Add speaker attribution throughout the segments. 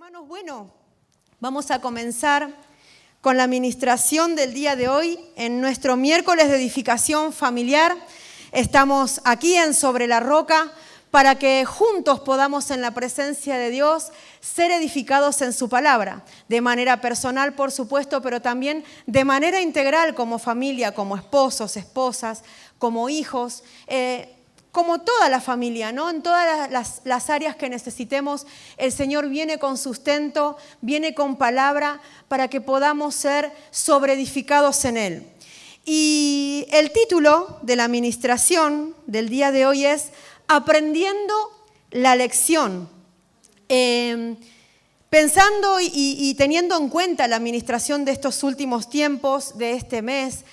Speaker 1: Hermanos, bueno, vamos a comenzar con la ministración del día de hoy en nuestro miércoles de edificación familiar. Estamos aquí en Sobre la Roca para que juntos podamos en la presencia de Dios ser edificados en su palabra, de manera personal, por supuesto, pero también de manera integral como familia, como esposos, esposas, como hijos, como toda la familia, ¿no? En todas las áreas que necesitemos, el Señor viene con sustento, viene con palabra para que podamos ser sobreedificados en Él. Y el título de la ministración del día de hoy es Aprendiendo la lección. Pensando y teniendo en cuenta la ministración de estos últimos tiempos, de este mes,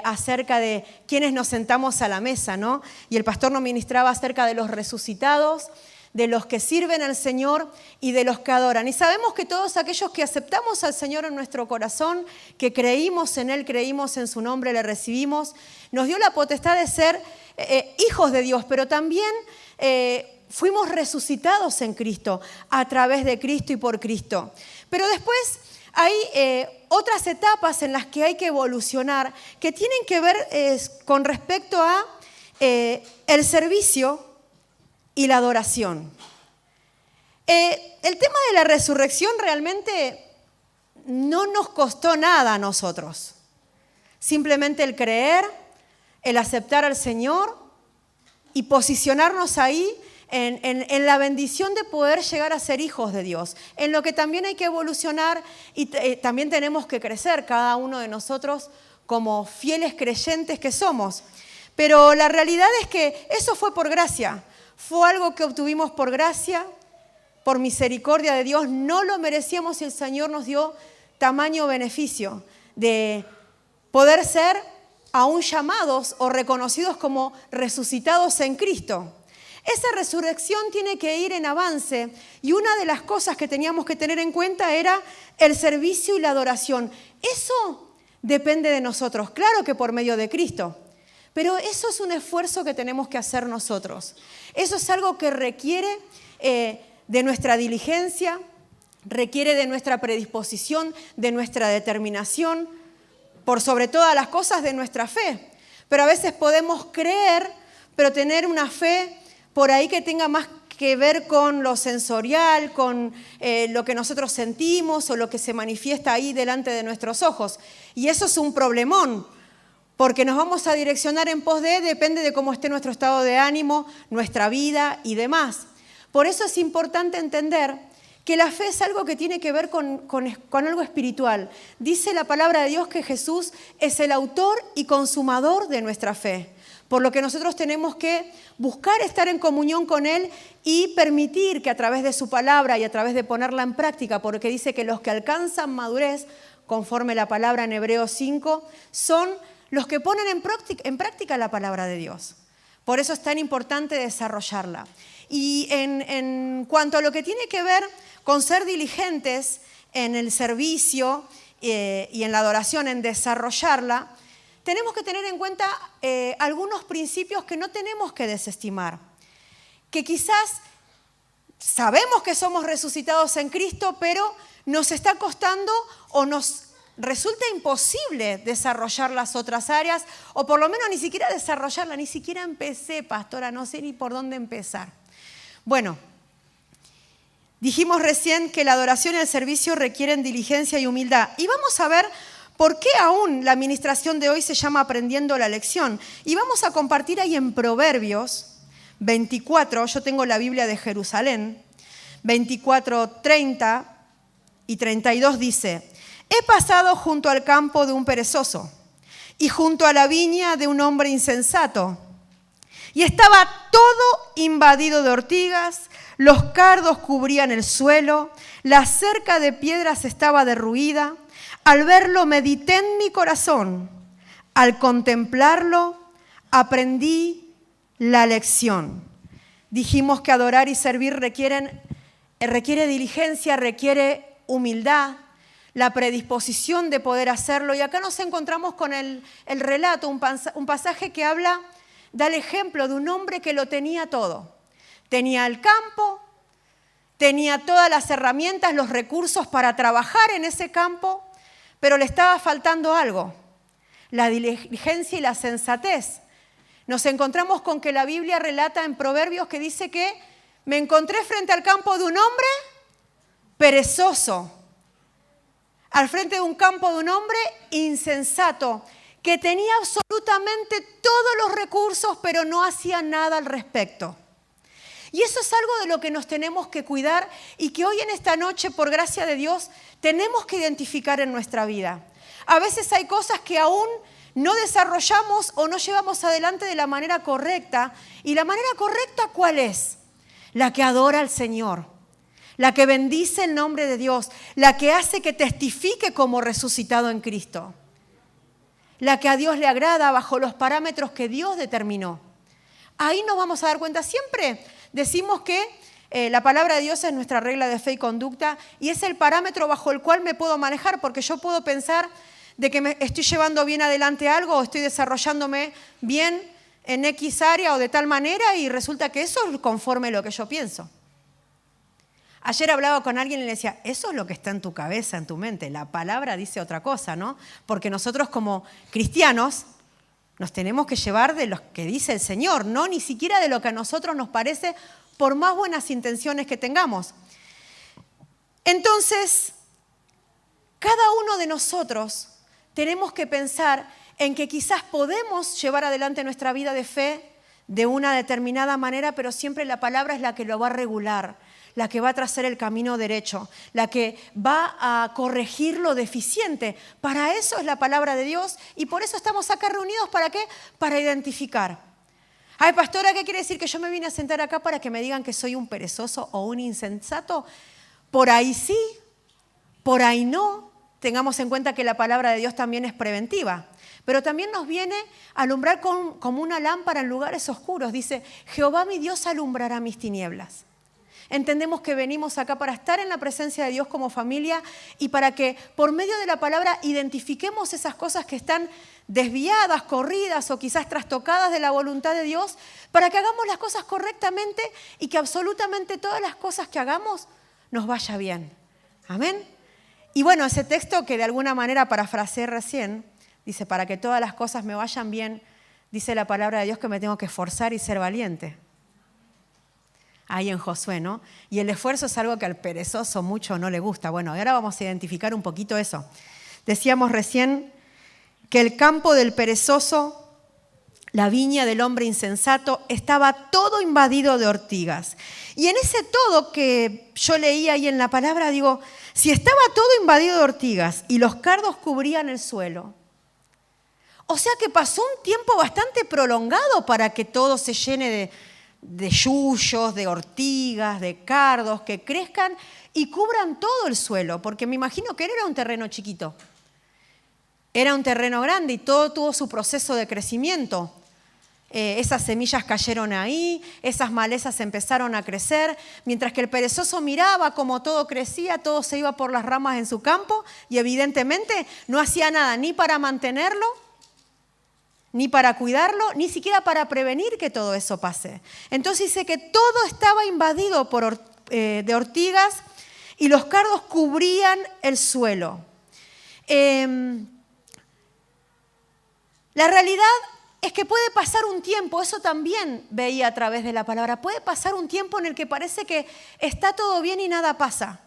Speaker 1: acerca de quienes nos sentamos a la mesa, ¿no? Y el pastor nos ministraba acerca de los resucitados, de los que sirven al Señor y de los que adoran. Y sabemos que todos aquellos que aceptamos al Señor en nuestro corazón, que creímos en Él, creímos en su nombre, le recibimos, nos dio la potestad de ser hijos de Dios, pero también fuimos resucitados en Cristo, a través de Cristo y por Cristo. Pero después hay otras etapas en las que hay que evolucionar, que tienen que ver con respecto a el servicio y la adoración. El tema de la resurrección realmente no nos costó nada a nosotros. Simplemente el creer, el aceptar al Señor y posicionarnos ahí en la bendición de poder llegar a ser hijos de Dios, en lo que también hay que evolucionar y también tenemos que crecer cada uno de nosotros como fieles creyentes que somos. Pero la realidad es que eso fue por gracia, fue algo que obtuvimos por gracia, por misericordia de Dios, no lo merecíamos y el Señor nos dio tamaño beneficio de poder ser aún llamados o reconocidos como resucitados en Cristo. Esa resurrección tiene que ir en avance y una de las cosas que teníamos que tener en cuenta era el servicio y la adoración. Eso depende de nosotros, claro que por medio de Cristo, pero eso es un esfuerzo que tenemos que hacer nosotros. Eso es algo que requiere de nuestra diligencia, requiere de nuestra predisposición, de nuestra determinación, por sobre todas las cosas de nuestra fe. Pero a veces podemos creer, pero tener una fe por ahí que tenga más que ver con lo sensorial, con lo que nosotros sentimos o lo que se manifiesta ahí delante de nuestros ojos. Y eso es un problemón, porque nos vamos a direccionar en pos de, depende de cómo esté nuestro estado de ánimo, nuestra vida y demás. Por eso es importante entender que la fe es algo que tiene que ver con algo espiritual. Dice la palabra de Dios que Jesús es el autor y consumador de nuestra fe. Por lo que nosotros tenemos que buscar estar en comunión con Él y permitir que a través de su palabra y a través de ponerla en práctica, porque dice que los que alcanzan madurez, conforme la palabra en Hebreos 5, son los que ponen en práctica la palabra de Dios. Por eso es tan importante desarrollarla. Y en cuanto a lo que tiene que ver con ser diligentes en el servicio y en la adoración, en desarrollarla, tenemos que tener en cuenta algunos principios que no tenemos que desestimar, que quizás sabemos que somos resucitados en Cristo, pero nos está costando o nos resulta imposible desarrollar las otras áreas, o por lo menos ni siquiera desarrollarla, ni siquiera empecé, pastora, no sé ni por dónde empezar. Bueno, dijimos recién que la adoración y el servicio requieren diligencia y humildad, y vamos a ver ¿por qué aún la administración de hoy se llama Aprendiendo la Lección? Y vamos a compartir ahí en Proverbios 24, yo tengo la Biblia de Jerusalén, 24, 30 y 32 dice: He pasado junto al campo de un perezoso y junto a la viña de un hombre insensato, y estaba todo invadido de ortigas, los cardos cubrían el suelo, la cerca de piedras estaba derruida. Al verlo medité en mi corazón, al contemplarlo aprendí la lección. Dijimos que adorar y servir requiere diligencia, requiere humildad, la predisposición de poder hacerlo. Y acá nos encontramos con el relato, un pasaje que da el ejemplo de un hombre que lo tenía todo. Tenía el campo, tenía todas las herramientas, los recursos para trabajar en ese campo, pero le estaba faltando algo, la diligencia y la sensatez. Nos encontramos con que la Biblia relata en Proverbios que dice que me encontré frente al campo de un hombre perezoso, al frente de un campo de un hombre insensato, que tenía absolutamente todos los recursos, pero no hacía nada al respecto. Y eso es algo de lo que nos tenemos que cuidar y que hoy en esta noche, por gracia de Dios, tenemos que identificar en nuestra vida. A veces hay cosas que aún no desarrollamos o no llevamos adelante de la manera correcta. ¿Y la manera correcta cuál es? La que adora al Señor, la que bendice el nombre de Dios, la que hace que testifique como resucitado en Cristo, la que a Dios le agrada bajo los parámetros que Dios determinó. Ahí nos vamos a dar cuenta. Siempre decimos que la palabra de Dios es nuestra regla de fe y conducta y es el parámetro bajo el cual me puedo manejar, porque yo puedo pensar de que me estoy llevando bien adelante algo o estoy desarrollándome bien en X área o de tal manera y resulta que eso es conforme a lo que yo pienso. Ayer hablaba con alguien y le decía, eso es lo que está en tu cabeza, en tu mente. La palabra dice otra cosa, ¿no? Porque nosotros como cristianos nos tenemos que llevar de lo que dice el Señor, no ni siquiera de lo que a nosotros nos parece, por más buenas intenciones que tengamos. Entonces, cada uno de nosotros tenemos que pensar en que quizás podemos llevar adelante nuestra vida de fe de una determinada manera, pero siempre la palabra es la que lo va a regular, la que va a trazar el camino derecho, la que va a corregir lo deficiente. Para eso es la palabra de Dios y por eso estamos acá reunidos. ¿Para qué? Para identificar. Ay, pastora, ¿qué quiere decir? ¿Que yo me vine a sentar acá para que me digan que soy un perezoso o un insensato? Por ahí sí, por ahí no. Tengamos en cuenta que la palabra de Dios también es preventiva, pero también nos viene a alumbrar como una lámpara en lugares oscuros. Dice, Jehová mi Dios alumbrará mis tinieblas. Entendemos que venimos acá para estar en la presencia de Dios como familia y para que por medio de la palabra identifiquemos esas cosas que están desviadas, corridas o quizás trastocadas de la voluntad de Dios, para que hagamos las cosas correctamente y que absolutamente todas las cosas que hagamos nos vaya bien. Amén. Y bueno, ese texto que de alguna manera parafraseé recién, dice, para que todas las cosas me vayan bien, dice la palabra de Dios que me tengo que esforzar y ser valiente. Ahí en Josué, ¿no? Y el esfuerzo es algo que al perezoso mucho no le gusta. Bueno, ahora vamos a identificar un poquito eso. Decíamos recién que el campo del perezoso, la viña del hombre insensato, estaba todo invadido de ortigas. Y en ese todo que yo leí ahí en la palabra, digo, si estaba todo invadido de ortigas y los cardos cubrían el suelo, o sea que pasó un tiempo bastante prolongado para que todo se llene de yuyos, de ortigas, de cardos, que crezcan y cubran todo el suelo, porque me imagino que era un terreno chiquito. Era un terreno grande y todo tuvo su proceso de crecimiento. Esas semillas cayeron ahí, esas malezas empezaron a crecer, mientras que el perezoso miraba cómo todo crecía, todo se iba por las ramas en su campo y evidentemente no hacía nada ni para mantenerlo, ni para cuidarlo, ni siquiera para prevenir que todo eso pase. Entonces dice que todo estaba invadido de ortigas y los cardos cubrían el suelo. La realidad es que puede pasar un tiempo, eso también veía a través de la palabra, puede pasar un tiempo en el que parece que está todo bien y nada pasa.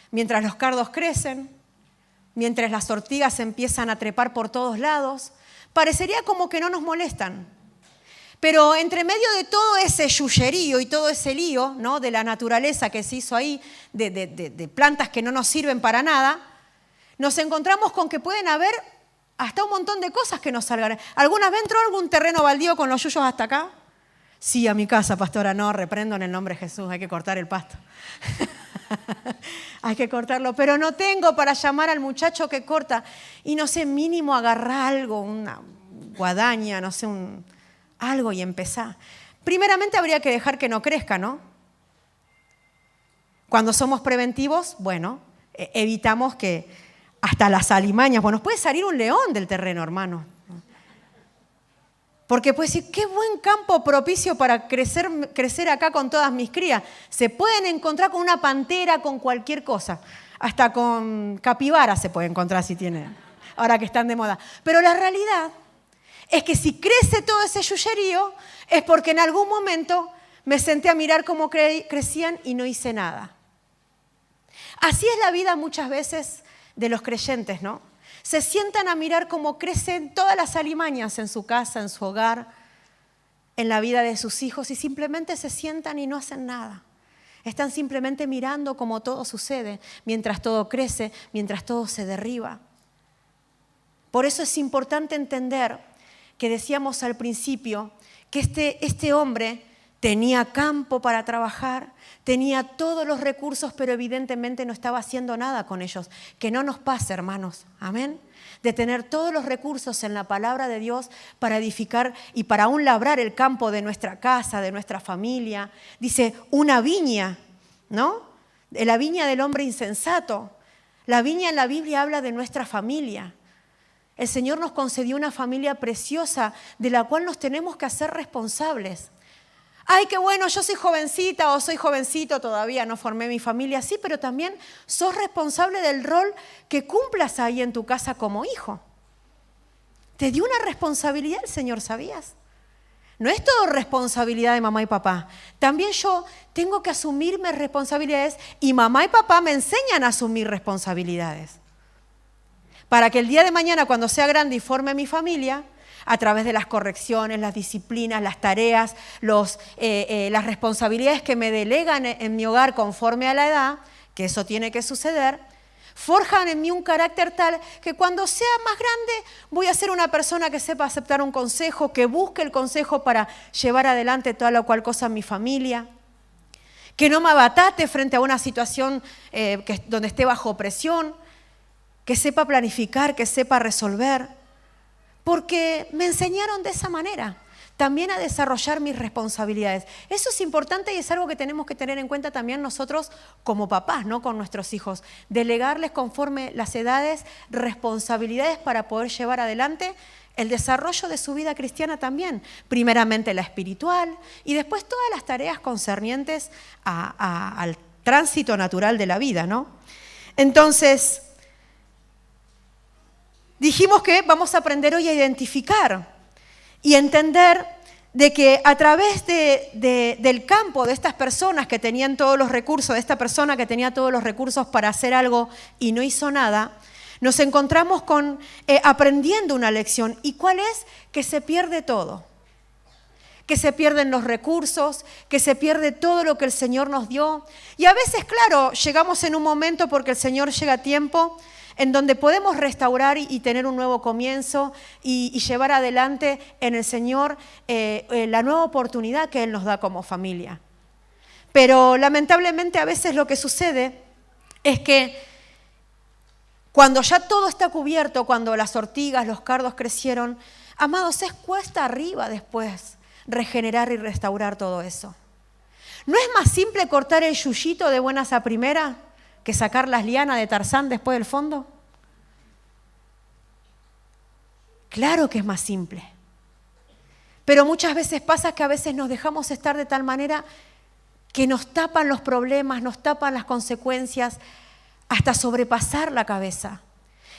Speaker 1: Mientras los cardos crecen, mientras las ortigas empiezan a trepar por todos lados, parecería como que no nos molestan. Pero entre medio de todo ese yullerío y todo ese lío, ¿no?, de la naturaleza que se hizo ahí, de plantas que no nos sirven para nada, nos encontramos con que pueden haber hasta un montón de cosas que nos salgan. ¿Alguna vez entró algún terreno baldío con los yuyos hasta acá? Sí, a mi casa, pastora, no, reprendo en el nombre de Jesús, hay que cortar el pasto. Hay que cortarlo, pero no tengo para llamar al muchacho que corta y no sé, mínimo agarrar algo, una guadaña, no sé, algo y empezar. Primeramente habría que dejar que no crezca, ¿no? Cuando somos preventivos, bueno, evitamos que hasta las alimañas, bueno, nos puede salir un león del terreno, hermano. Porque puede decir, qué buen campo propicio para crecer acá con todas mis crías. Se pueden encontrar con una pantera, con cualquier cosa. Hasta con capibara se puede encontrar si tienen, ahora que están de moda. Pero la realidad es que si crece todo ese yuyerío, es porque en algún momento me senté a mirar cómo crecían y no hice nada. Así es la vida muchas veces de los creyentes, ¿no? Se sientan a mirar cómo crecen todas las alimañas en su casa, en su hogar, en la vida de sus hijos y simplemente se sientan y no hacen nada. Están simplemente mirando cómo todo sucede, mientras todo crece, mientras todo se derriba. Por eso es importante entender que decíamos al principio que este hombre tenía campo para trabajar, tenía todos los recursos, pero evidentemente no estaba haciendo nada con ellos. Que no nos pase, hermanos, amén, de tener todos los recursos en la palabra de Dios para edificar y para aún labrar el campo de nuestra casa, de nuestra familia. Dice, una viña, ¿no? La viña del hombre insensato. La viña en la Biblia habla de nuestra familia. El Señor nos concedió una familia preciosa de la cual nos tenemos que hacer responsables. Ay, qué bueno, yo soy jovencita o soy jovencito, todavía no formé mi familia. Sí, pero también sos responsable del rol que cumplas ahí en tu casa como hijo. Te dio una responsabilidad el Señor, ¿sabías? No es todo responsabilidad de mamá y papá. También yo tengo que asumirme responsabilidades y mamá y papá me enseñan a asumir responsabilidades. Para que el día de mañana, cuando sea grande y forme mi familia, a través de las correcciones, las disciplinas, las tareas, las responsabilidades que me delegan en mi hogar conforme a la edad, que eso tiene que suceder, forjan en mí un carácter tal que cuando sea más grande voy a ser una persona que sepa aceptar un consejo, que busque el consejo para llevar adelante toda la cual cosa en mi familia, que no me abatate frente a una situación donde esté bajo presión, que sepa planificar, que sepa resolver. Porque me enseñaron de esa manera, también a desarrollar mis responsabilidades. Eso es importante y es algo que tenemos que tener en cuenta también nosotros como papás, ¿no? Con nuestros hijos. Delegarles conforme las edades responsabilidades para poder llevar adelante el desarrollo de su vida cristiana también. Primeramente la espiritual y después todas las tareas concernientes al tránsito natural de la vida, ¿no? Entonces, dijimos que vamos a aprender hoy a identificar y entender de que a través del campo de estas personas que tenían todos los recursos, de esta persona que tenía todos los recursos para hacer algo y no hizo nada, nos encontramos con aprendiendo una lección. ¿Y cuál es? Que se pierde todo. Que se pierden los recursos, que se pierde todo lo que el Señor nos dio. Y a veces, claro, llegamos en un momento porque el Señor llega a tiempo en donde podemos restaurar y tener un nuevo comienzo y llevar adelante en el Señor la nueva oportunidad que Él nos da como familia. Pero lamentablemente a veces lo que sucede es que cuando ya todo está cubierto, cuando las ortigas, los cardos crecieron, amados, es cuesta arriba después regenerar y restaurar todo eso. ¿No es más simple cortar el yuyito de buenas a primera que sacar las lianas de Tarzán después del fondo? Claro que es más simple. Pero muchas veces pasa que a veces nos dejamos estar de tal manera que nos tapan los problemas, nos tapan las consecuencias, hasta sobrepasar la cabeza.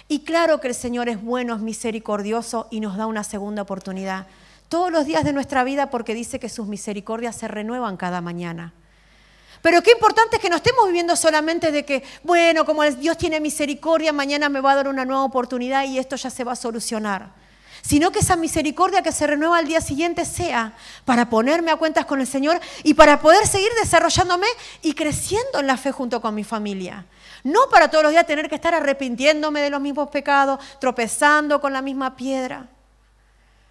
Speaker 1: Y claro que el Señor es bueno, es misericordioso y nos da una segunda oportunidad todos los días de nuestra vida porque dice que sus misericordias se renuevan cada mañana. Pero qué importante es que no estemos viviendo solamente de que, bueno, como Dios tiene misericordia, mañana me va a dar una nueva oportunidad y esto ya se va a solucionar. Sino que esa misericordia que se renueva al día siguiente sea para ponerme a cuentas con el Señor y para poder seguir desarrollándome y creciendo en la fe junto con mi familia. No para todos los días tener que estar arrepintiéndome de los mismos pecados, tropezando con la misma piedra.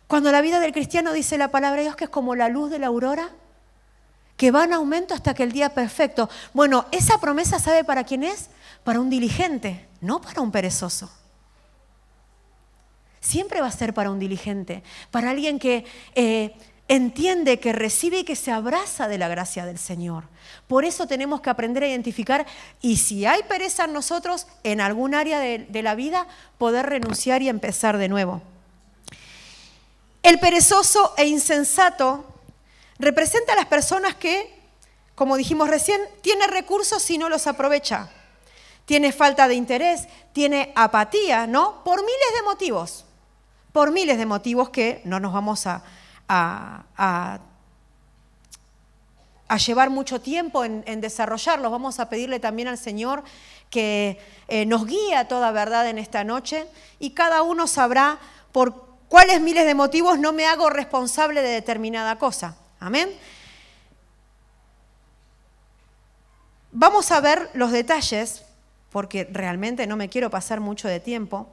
Speaker 1: Cuando la vida del cristiano dice la palabra de Dios que es como la luz de la aurora, que va en aumento hasta que el día perfecto. Bueno, esa promesa, ¿sabe para quién es? Para un diligente, no para un perezoso. Siempre va a ser para un diligente, para alguien que entiende, que recibe y que se abraza de la gracia del Señor. Por eso tenemos que aprender a identificar y si hay pereza en nosotros, en algún área de la vida, poder renunciar y empezar de nuevo. El perezoso e insensato representa a las personas que, como dijimos recién, tiene recursos y no los aprovecha. Tiene falta de interés, tiene apatía, ¿no? Por miles de motivos. Por miles de motivos que no nos vamos a llevar mucho tiempo en desarrollarlos. Vamos a pedirle también al Señor que nos guíe a toda verdad en esta noche y cada uno sabrá por cuáles miles de motivos no me hago responsable de determinada cosa. Amén. Vamos a ver los detalles, porque realmente no me quiero pasar mucho de tiempo,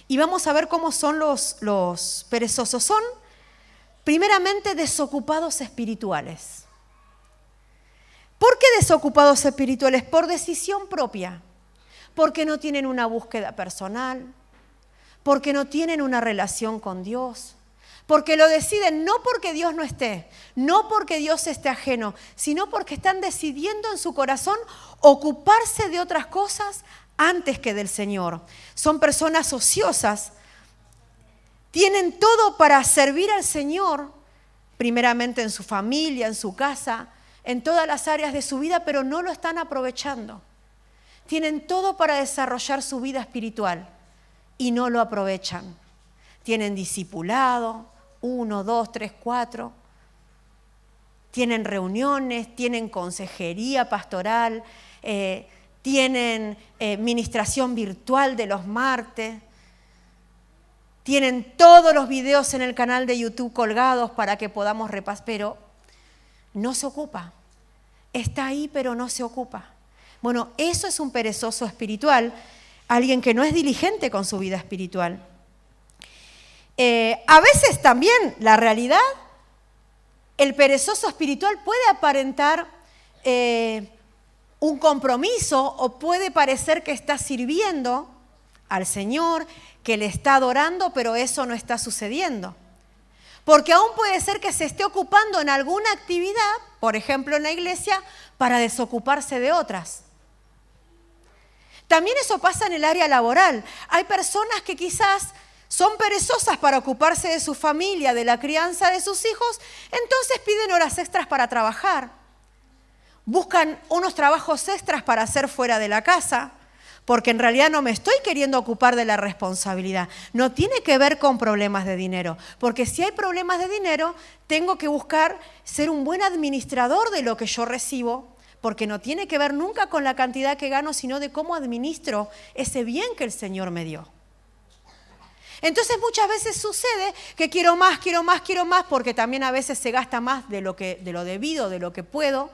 Speaker 1: y vamos a ver cómo son los perezosos. Son primeramente desocupados espirituales. ¿Por qué desocupados espirituales? Por decisión propia, porque no tienen una búsqueda personal, porque no tienen una relación con Dios, porque lo deciden no porque Dios no esté, no porque Dios esté ajeno, sino porque están decidiendo en su corazón ocuparse de otras cosas antes que del Señor. Son personas ociosas, tienen todo para servir al Señor, primeramente en su familia, en su casa, en todas las áreas de su vida, pero no lo están aprovechando. Tienen todo para desarrollar su vida espiritual y no lo aprovechan. Tienen discipulado, 1, 2, 3, 4. Tienen reuniones, tienen consejería pastoral, tienen ministración virtual de los martes. Tienen todos los videos en el canal de YouTube colgados para que podamos repasar, pero no se ocupa. Está ahí, pero no se ocupa. Bueno, eso es un perezoso espiritual, alguien que no es diligente con su vida espiritual. A veces también la realidad, el perezoso espiritual puede aparentar un compromiso o puede parecer que está sirviendo al Señor, que le está adorando, pero eso no está sucediendo. Porque aún puede ser que se esté ocupando en alguna actividad, por ejemplo en la iglesia, para desocuparse de otras. También eso pasa en el área laboral. Hay personas que quizás son perezosas para ocuparse de su familia, de la crianza de sus hijos, entonces piden horas extras para trabajar. Buscan unos trabajos extras para hacer fuera de la casa, porque en realidad no me estoy queriendo ocupar de la responsabilidad. No tiene que ver con problemas de dinero, porque si hay problemas de dinero, tengo que buscar ser un buen administrador de lo que yo recibo, porque no tiene que ver nunca con la cantidad que gano, sino de cómo administro ese bien que el Señor me dio. Entonces muchas veces sucede que quiero más, porque también a veces se gasta más de lo debido, de lo que puedo.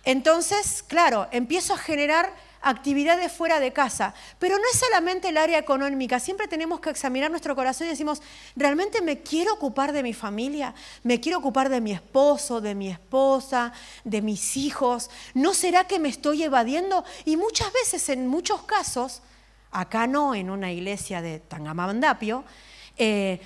Speaker 1: Entonces, claro, empiezo a generar actividades fuera de casa, pero no es solamente el área económica, siempre tenemos que examinar nuestro corazón y decimos, ¿realmente me quiero ocupar de mi familia? ¿Me quiero ocupar de mi esposo, de mi esposa, de mis hijos? ¿No será que me estoy evadiendo? Y muchas veces, en muchos casos, acá no, en una iglesia de Tangamandapio,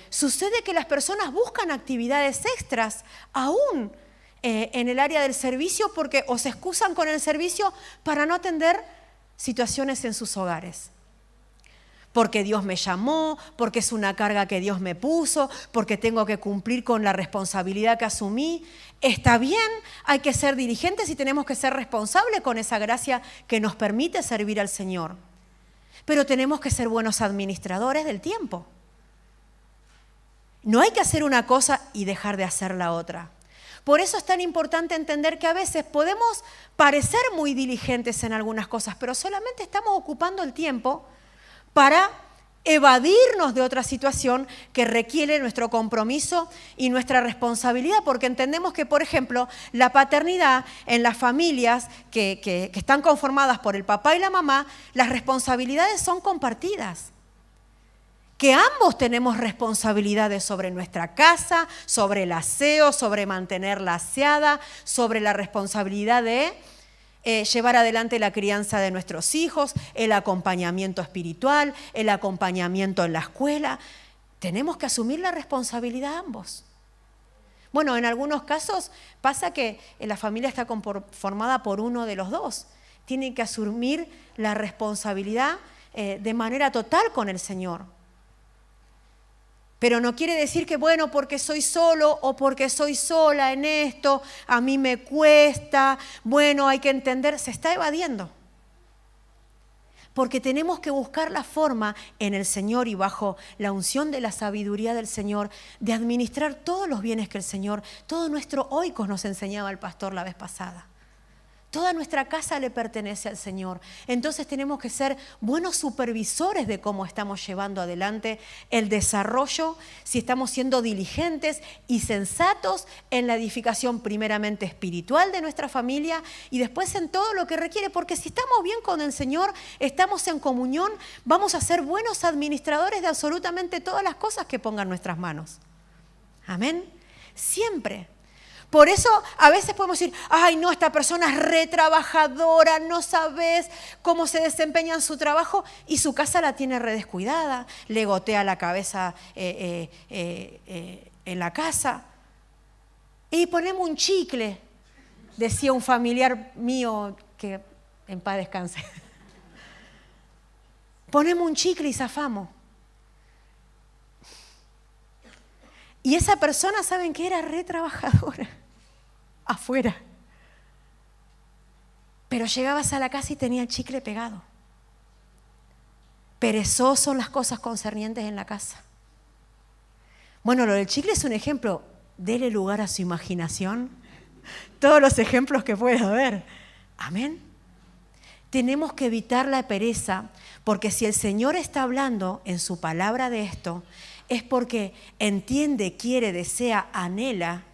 Speaker 1: sucede que las personas buscan actividades extras aún en el área del servicio porque o se excusan con el servicio para no atender situaciones en sus hogares. Porque Dios me llamó, porque es una carga que Dios me puso, porque tengo que cumplir con la responsabilidad que asumí. Está bien, hay que ser diligentes y tenemos que ser responsables con esa gracia que nos permite servir al Señor. Pero tenemos que ser buenos administradores del tiempo. No hay que hacer una cosa y dejar de hacer la otra. Por eso es tan importante entender que a veces podemos parecer muy diligentes en algunas cosas, pero solamente estamos ocupando el tiempo para evadirnos de otra situación que requiere nuestro compromiso y nuestra responsabilidad, porque entendemos que, por ejemplo, la paternidad en las familias que están conformadas por el papá y la mamá, las responsabilidades son compartidas. Que ambos tenemos responsabilidades sobre nuestra casa, sobre el aseo, sobre mantenerla aseada, sobre la responsabilidad de llevar adelante la crianza de nuestros hijos, el acompañamiento espiritual, el acompañamiento en la escuela. Tenemos que asumir la responsabilidad ambos. Bueno, en algunos casos pasa que la familia está formada por uno de los dos. Tienen que asumir la responsabilidad de manera total con el Señor. Pero no quiere decir que, bueno, porque soy solo o porque soy sola en esto, a mí me cuesta, bueno, hay que entender, se está evadiendo. Porque tenemos que buscar la forma en el Señor y bajo la unción de la sabiduría del Señor de administrar todos los bienes que el Señor, todo nuestro oikos nos enseñaba el pastor la vez pasada. Toda nuestra casa le pertenece al Señor. Entonces tenemos que ser buenos supervisores de cómo estamos llevando adelante el desarrollo, si estamos siendo diligentes y sensatos en la edificación primeramente espiritual de nuestra familia y después en todo lo que requiere. Porque si estamos bien con el Señor, estamos en comunión, vamos a ser buenos administradores de absolutamente todas las cosas que pongan nuestras manos. Amén. Siempre. Por eso a veces podemos decir, ay no, esta persona es retrabajadora, no sabes cómo se desempeña en su trabajo y su casa la tiene redescuidada, le gotea la cabeza en la casa. Y ponemos un chicle, decía un familiar mío que en paz descanse. Ponemos un chicle y zafamos. Y esa persona, ¿saben qué? Era retrabajadora. Afuera. Pero llegabas a la casa y tenía el chicle pegado. Perezosos son las cosas concernientes en la casa. Bueno, lo del chicle es un ejemplo. Dele lugar a su imaginación. Todos los ejemplos que pueda haber. Amén. Tenemos que evitar la pereza, porque si el Señor está hablando en su palabra de esto, es porque entiende, quiere, desea, anhela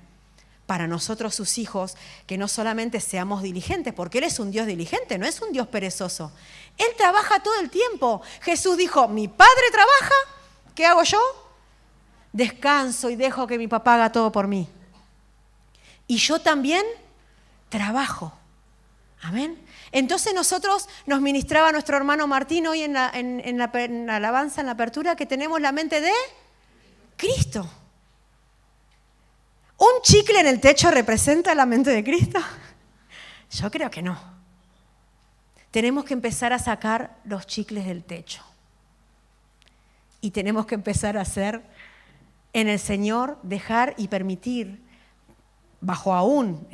Speaker 1: para nosotros sus hijos que no solamente seamos diligentes, porque Él es un Dios diligente, no es un Dios perezoso. Él trabaja todo el tiempo. Jesús dijo, mi Padre trabaja, ¿qué hago yo? Descanso y dejo que mi papá haga todo por mí. Y yo también trabajo. Amén. Entonces nosotros nos ministraba nuestro hermano Martín hoy en la alabanza, en la apertura, que tenemos la mente de Cristo. ¿Un chicle en el techo representa la mente de Cristo? Yo creo que no. Tenemos que empezar a sacar los chicles del techo. Y tenemos que empezar a hacer en el Señor, dejar y permitir, bajo aún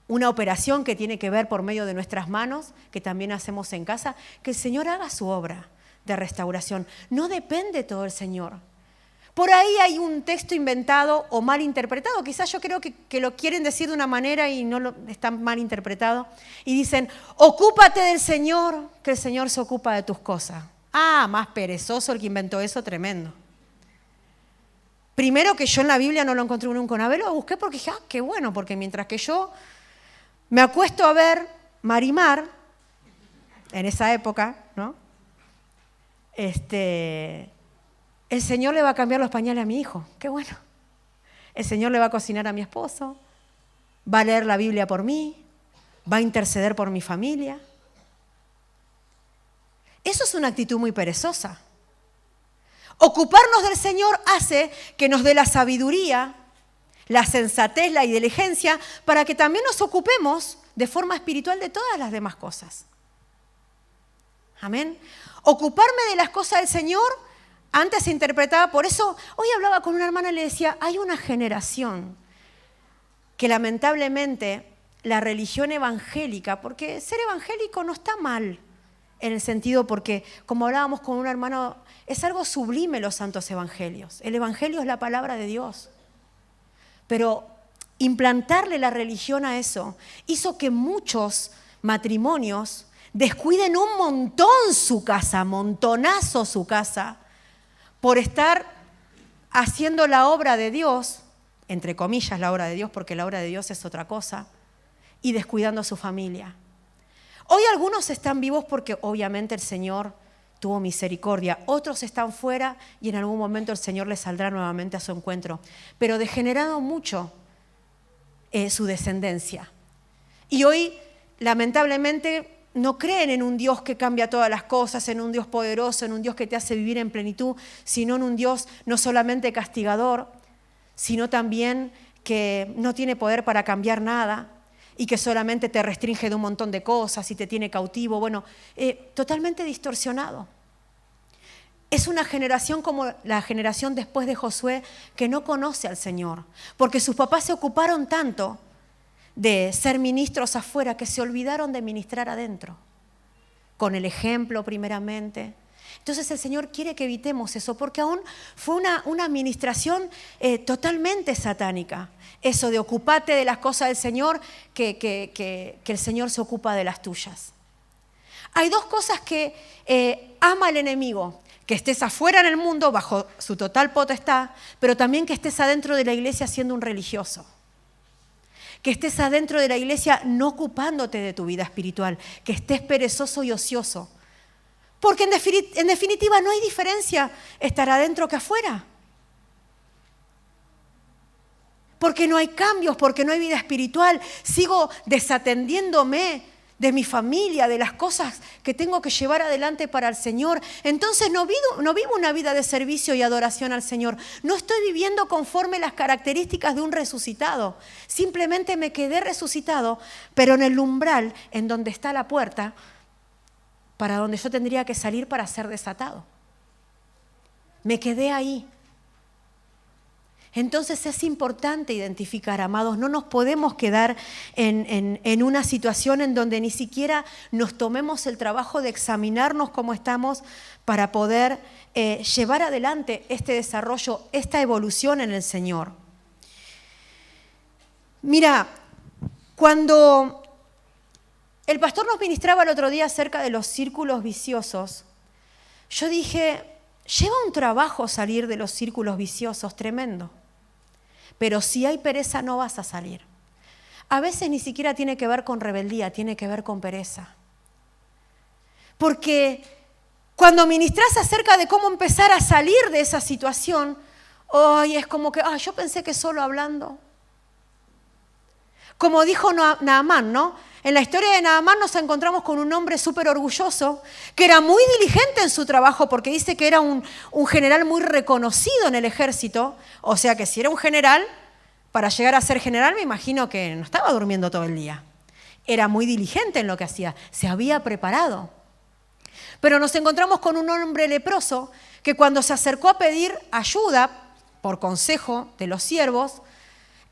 Speaker 1: una operación que tiene que ver por medio de nuestras manos, que también hacemos en casa, que el Señor haga su obra de restauración. No depende todo el Señor. Por ahí hay un texto inventado o mal interpretado, quizás yo creo que lo quieren decir de una manera y no está mal interpretado, y dicen, ocúpate del Señor, que el Señor se ocupa de tus cosas. Ah, más perezoso el que inventó eso, tremendo. Primero que yo en la Biblia no lo encontré nunca una vez, lo busqué porque dije, qué bueno, porque mientras que yo me acuesto a ver Marimar, en esa época, ¿no? El Señor le va a cambiar los pañales a mi hijo, qué bueno. El Señor le va a cocinar a mi esposo, va a leer la Biblia por mí, va a interceder por mi familia. Eso es una actitud muy perezosa. Ocuparnos del Señor hace que nos dé la sabiduría, la sensatez, la inteligencia, para que también nos ocupemos de forma espiritual de todas las demás cosas. Amén. Ocuparme de las cosas del Señor antes se interpretaba, por eso hoy hablaba con una hermana y le decía, hay una generación que lamentablemente la religión evangélica, porque ser evangélico no está mal en el sentido porque, como hablábamos con un hermano, es algo sublime los santos evangelios. El evangelio es la palabra de Dios. Pero implantarle la religión a eso hizo que muchos matrimonios descuiden un montón su casa, montonazo su casa, por estar haciendo la obra de Dios, entre comillas la obra de Dios, porque la obra de Dios es otra cosa, y descuidando a su familia. Hoy algunos están vivos porque obviamente el Señor tuvo misericordia, otros están fuera y en algún momento el Señor les saldrá nuevamente a su encuentro, pero degenerado mucho su descendencia. Y hoy, lamentablemente, no creen en un Dios que cambia todas las cosas, en un Dios poderoso, en un Dios que te hace vivir en plenitud, sino en un Dios no solamente castigador, sino también que no tiene poder para cambiar nada y que solamente te restringe de un montón de cosas y te tiene cautivo, totalmente distorsionado. Es una generación como la generación después de Josué que no conoce al Señor, porque sus papás se ocuparon tanto de ser ministros afuera que se olvidaron de ministrar adentro, con el ejemplo primeramente. Entonces el Señor quiere que evitemos eso, porque aún fue una administración totalmente satánica. Eso de ocuparte de las cosas del Señor, que el Señor se ocupa de las tuyas. Hay dos cosas que ama el enemigo: que estés afuera en el mundo bajo su total potestad, pero también que estés adentro de la iglesia siendo un religioso. Que estés adentro de la iglesia no ocupándote de tu vida espiritual, que estés perezoso y ocioso. Porque en definitiva no hay diferencia estar adentro que afuera. Porque no hay cambios, porque no hay vida espiritual. Sigo desatendiéndome de mi familia, de las cosas que tengo que llevar adelante para el Señor. Entonces no vivo una vida de servicio y adoración al Señor. No estoy viviendo conforme las características de un resucitado. Simplemente me quedé resucitado, pero en el umbral, en donde está la puerta, para donde yo tendría que salir para ser desatado. Me quedé ahí. Entonces es importante identificar, amados, no nos podemos quedar en una situación en donde ni siquiera nos tomemos el trabajo de examinarnos cómo estamos para poder llevar adelante este desarrollo, esta evolución en el Señor. Mira, cuando el pastor nos ministraba el otro día acerca de los círculos viciosos, yo dije, lleva un trabajo salir de los círculos viciosos tremendo. Pero si hay pereza no vas a salir. A veces ni siquiera tiene que ver con rebeldía, tiene que ver con pereza. Porque cuando ministras acerca de cómo empezar a salir de esa situación, es como que, yo pensé que solo hablando. Como dijo Naamán, ¿no? En la historia de Naamán nos encontramos con un hombre súper orgulloso, que era muy diligente en su trabajo, porque dice que era un general muy reconocido en el ejército. O sea que si era un general, para llegar a ser general me imagino que no estaba durmiendo todo el día. Era muy diligente en lo que hacía, se había preparado. Pero nos encontramos con un hombre leproso que cuando se acercó a pedir ayuda, por consejo de los siervos,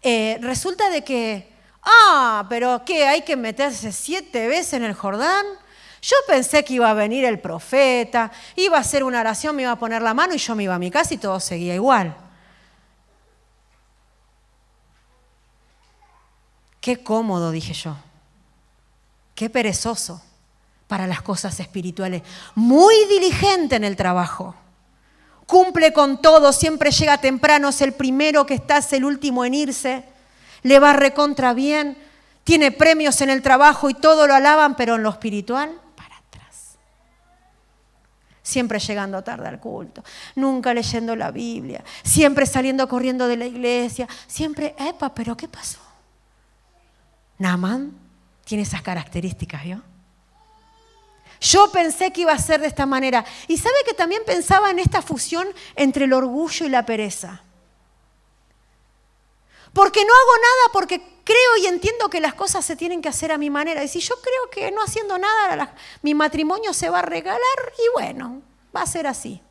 Speaker 1: resulta de que pero ¿qué? ¿Hay que meterse 7 veces en el Jordán? Yo pensé que iba a venir el profeta, iba a hacer una oración, me iba a poner la mano y yo me iba a mi casa y todo seguía igual. Qué cómodo, dije yo. Qué perezoso para las cosas espirituales. Muy diligente en el trabajo. Cumple con todo, siempre llega temprano, es el primero que está, es el último en irse. Le va recontra bien, tiene premios en el trabajo y todo lo alaban, pero en lo espiritual, para atrás. Siempre llegando tarde al culto, nunca leyendo la Biblia, siempre saliendo corriendo de la iglesia, siempre, pero ¿qué pasó? Naamán tiene esas características, ¿vio? Yo pensé que iba a ser de esta manera. Y sabe que también pensaba en esta fusión entre el orgullo y la pereza. Porque no hago nada, porque creo y entiendo que las cosas se tienen que hacer a mi manera. Y si yo creo que no haciendo nada, mi matrimonio se va a regalar, y bueno, va a ser así.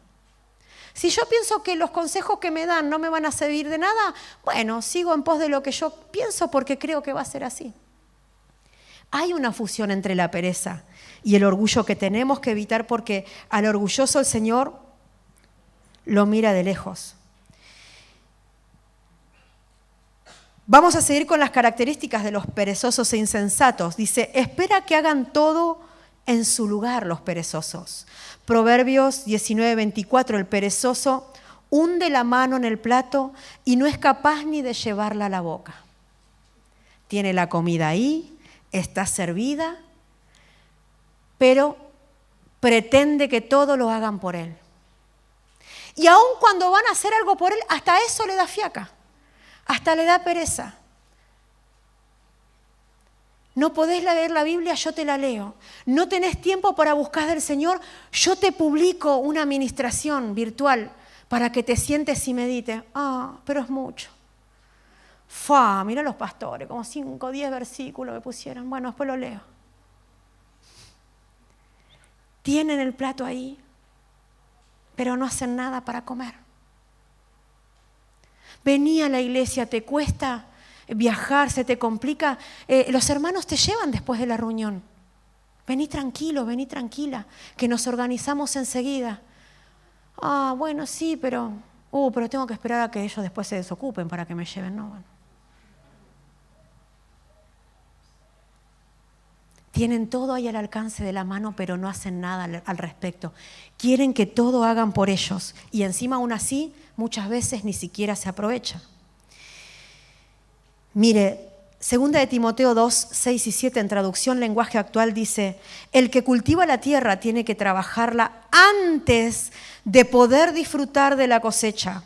Speaker 1: Si yo pienso que los consejos que me dan no me van a servir de nada, bueno, sigo en pos de lo que yo pienso porque creo que va a ser así. Hay una fusión entre la pereza y el orgullo que tenemos que evitar, porque al orgulloso el Señor lo mira de lejos. Vamos a seguir con las características de los perezosos e insensatos. Dice, espera que hagan todo en su lugar los perezosos. Proverbios 19:24, el perezoso hunde la mano en el plato y no es capaz ni de llevarla a la boca. Tiene la comida ahí, está servida, pero pretende que todo lo hagan por él. Y aun cuando van a hacer algo por él, hasta eso le da fiaca. Hasta le da pereza. No podés leer la Biblia, yo te la leo. No tenés tiempo para buscar del Señor, yo te publico una administración virtual para que te sientes y medites. Pero es mucho. Mira los pastores, como 5 o 10 versículos me pusieron. Bueno, después lo leo. Tienen el plato ahí. pero no hacen nada para comer. Vení a la iglesia, te cuesta viajar, se te complica. Los hermanos te llevan después de la reunión. Vení tranquilo, vení tranquila, que nos organizamos enseguida. Bueno, sí, pero tengo que esperar a que ellos después se desocupen para que me lleven. No, bueno. Tienen todo ahí al alcance de la mano, pero no hacen nada al respecto. Quieren que todo hagan por ellos y encima aún así muchas veces ni siquiera se aprovecha. Mire, 2 de Timoteo 2, 6 y 7 en traducción lenguaje actual dice: el que cultiva la tierra tiene que trabajarla antes de poder disfrutar de la cosecha.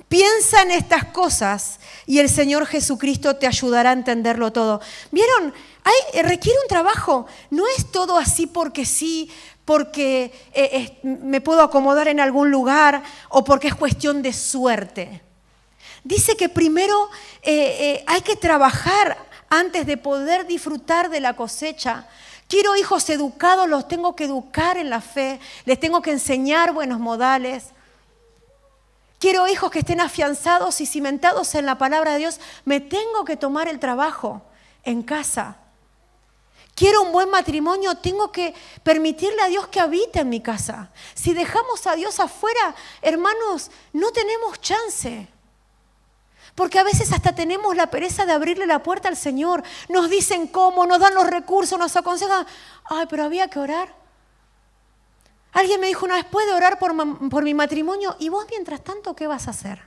Speaker 1: Piensa en estas cosas y el Señor Jesucristo te ayudará a entenderlo todo. ¿Vieron? Requiere un trabajo. No es todo así porque sí, porque me puedo acomodar en algún lugar o porque es cuestión de suerte. Dice que primero hay que trabajar antes de poder disfrutar de la cosecha. Quiero hijos educados, los tengo que educar en la fe, les tengo que enseñar buenos modales. Quiero hijos que estén afianzados y cimentados en la palabra de Dios. Me tengo que tomar el trabajo en casa. Quiero un buen matrimonio, tengo que permitirle a Dios que habite en mi casa. Si dejamos a Dios afuera, hermanos, no tenemos chance. Porque a veces hasta tenemos la pereza de abrirle la puerta al Señor. Nos dicen cómo, nos dan los recursos, nos aconsejan. Pero había que orar. Alguien me dijo una vez: ¿puede orar por mi matrimonio? ¿Y vos mientras tanto qué vas a hacer?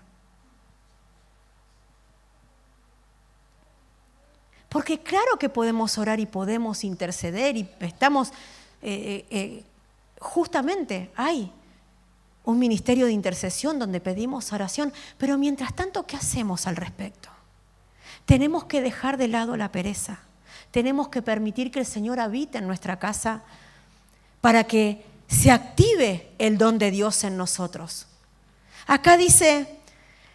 Speaker 1: Porque claro que podemos orar y podemos interceder y estamos, justamente hay un ministerio de intercesión donde pedimos oración, pero mientras tanto, ¿qué hacemos al respecto? Tenemos que dejar de lado la pereza, tenemos que permitir que el Señor habite en nuestra casa para que se active el don de Dios en nosotros. Acá dice,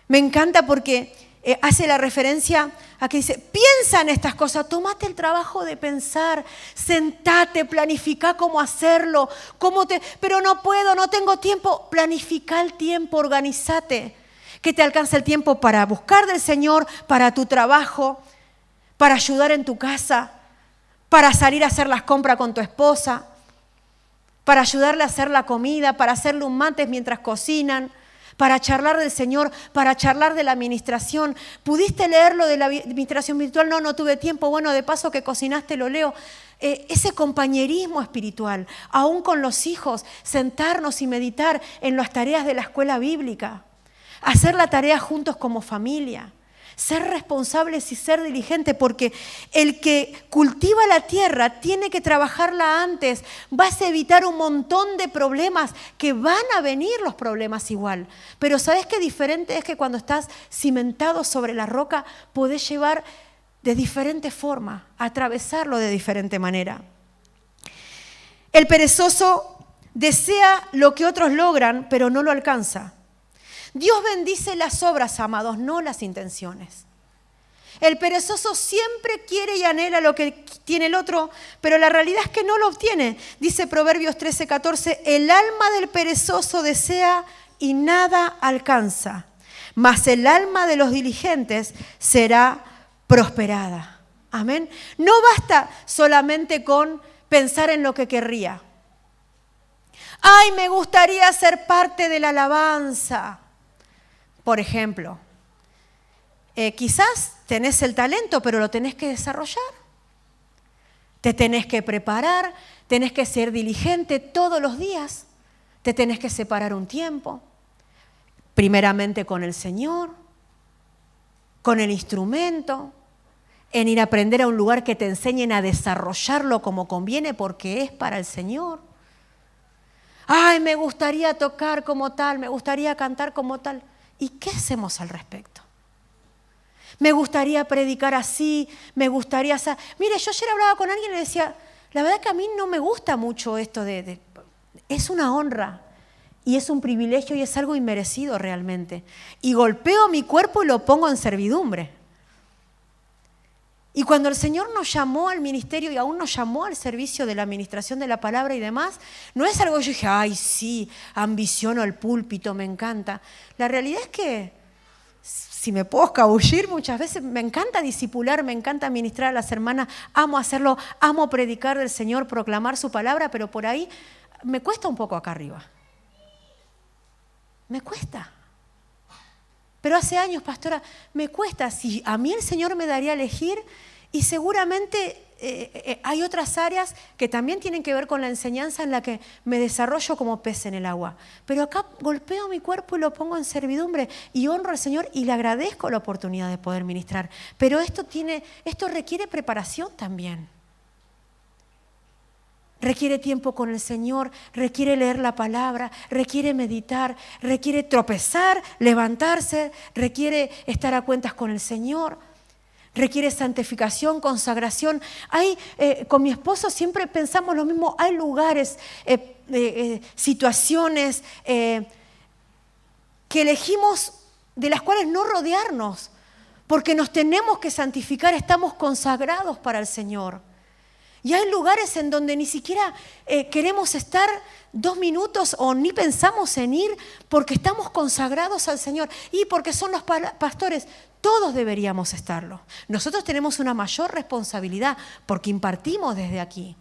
Speaker 1: me encanta porque hace la referencia a que dice: piensa en estas cosas, tómate el trabajo de pensar, sentate, planifica cómo hacerlo, pero no puedo, no tengo tiempo. Planifica el tiempo, organízate, que te alcance el tiempo para buscar del Señor, para tu trabajo, para ayudar en tu casa, para salir a hacer las compras con tu esposa, para ayudarle a hacer la comida, para hacerle un mate mientras cocinan, para charlar del Señor, para charlar de la administración. ¿Pudiste leerlo de la administración virtual? No tuve tiempo. Bueno, de paso que cocinaste lo leo. Ese compañerismo espiritual, aún con los hijos, sentarnos y meditar en las tareas de la escuela bíblica, hacer la tarea juntos como familia. Ser responsables y ser diligentes, porque el que cultiva la tierra tiene que trabajarla antes. Vas a evitar un montón de problemas, que van a venir los problemas igual. Pero ¿sabes qué diferente es? Que cuando estás cimentado sobre la roca, podés llevar de diferente forma, atravesarlo de diferente manera. El perezoso desea lo que otros logran, pero no lo alcanza. Dios bendice las obras, amados, no las intenciones. El perezoso siempre quiere y anhela lo que tiene el otro, pero la realidad es que no lo obtiene. Dice Proverbios 13:14, el alma del perezoso desea y nada alcanza, mas el alma de los diligentes será prosperada. Amén. No basta solamente con pensar en lo que querría. Ay, me gustaría ser parte de la alabanza. Por ejemplo, quizás tenés el talento, pero lo tenés que desarrollar. Te tenés que preparar, tenés que ser diligente todos los días. Te tenés que separar un tiempo, primeramente con el Señor, con el instrumento, en ir a aprender a un lugar que te enseñen a desarrollarlo como conviene porque es para el Señor. Ay, me gustaría tocar como tal, me gustaría cantar como tal. ¿Y qué hacemos al respecto? Me gustaría predicar así, me gustaría... Mire, yo ayer hablaba con alguien y le decía, la verdad que a mí no me gusta mucho esto es una honra y es un privilegio y es algo inmerecido realmente. Y golpeo mi cuerpo y lo pongo en servidumbre. Y cuando el Señor nos llamó al ministerio y aún nos llamó al servicio de la administración de la palabra y demás, no es algo que yo dije, ay sí, ambiciono el púlpito, me encanta. La realidad es que si me puedo escabullir muchas veces, me encanta discipular, me encanta ministrar a las hermanas, amo hacerlo, amo predicar del Señor, proclamar su palabra, pero por ahí me cuesta un poco acá arriba. Me cuesta. Pero hace años, pastora, me cuesta. Si a mí el Señor me daría a elegir, y seguramente hay otras áreas que también tienen que ver con la enseñanza en la que me desarrollo como pez en el agua. Pero acá golpeo mi cuerpo y lo pongo en servidumbre y honro al Señor y le agradezco la oportunidad de poder ministrar. Pero esto requiere preparación también. Requiere tiempo con el Señor, requiere leer la palabra, requiere meditar, requiere tropezar, levantarse, requiere estar a cuentas con el Señor, requiere santificación, consagración. Con mi esposo siempre pensamos lo mismo, hay lugares, situaciones que elegimos de las cuales no rodearnos, porque nos tenemos que santificar, estamos consagrados para el Señor. Y hay lugares en donde ni siquiera queremos estar 2 minutos o ni pensamos en ir porque estamos consagrados al Señor y porque son los pastores. Todos deberíamos estarlo. Nosotros tenemos una mayor responsabilidad porque impartimos desde aquí.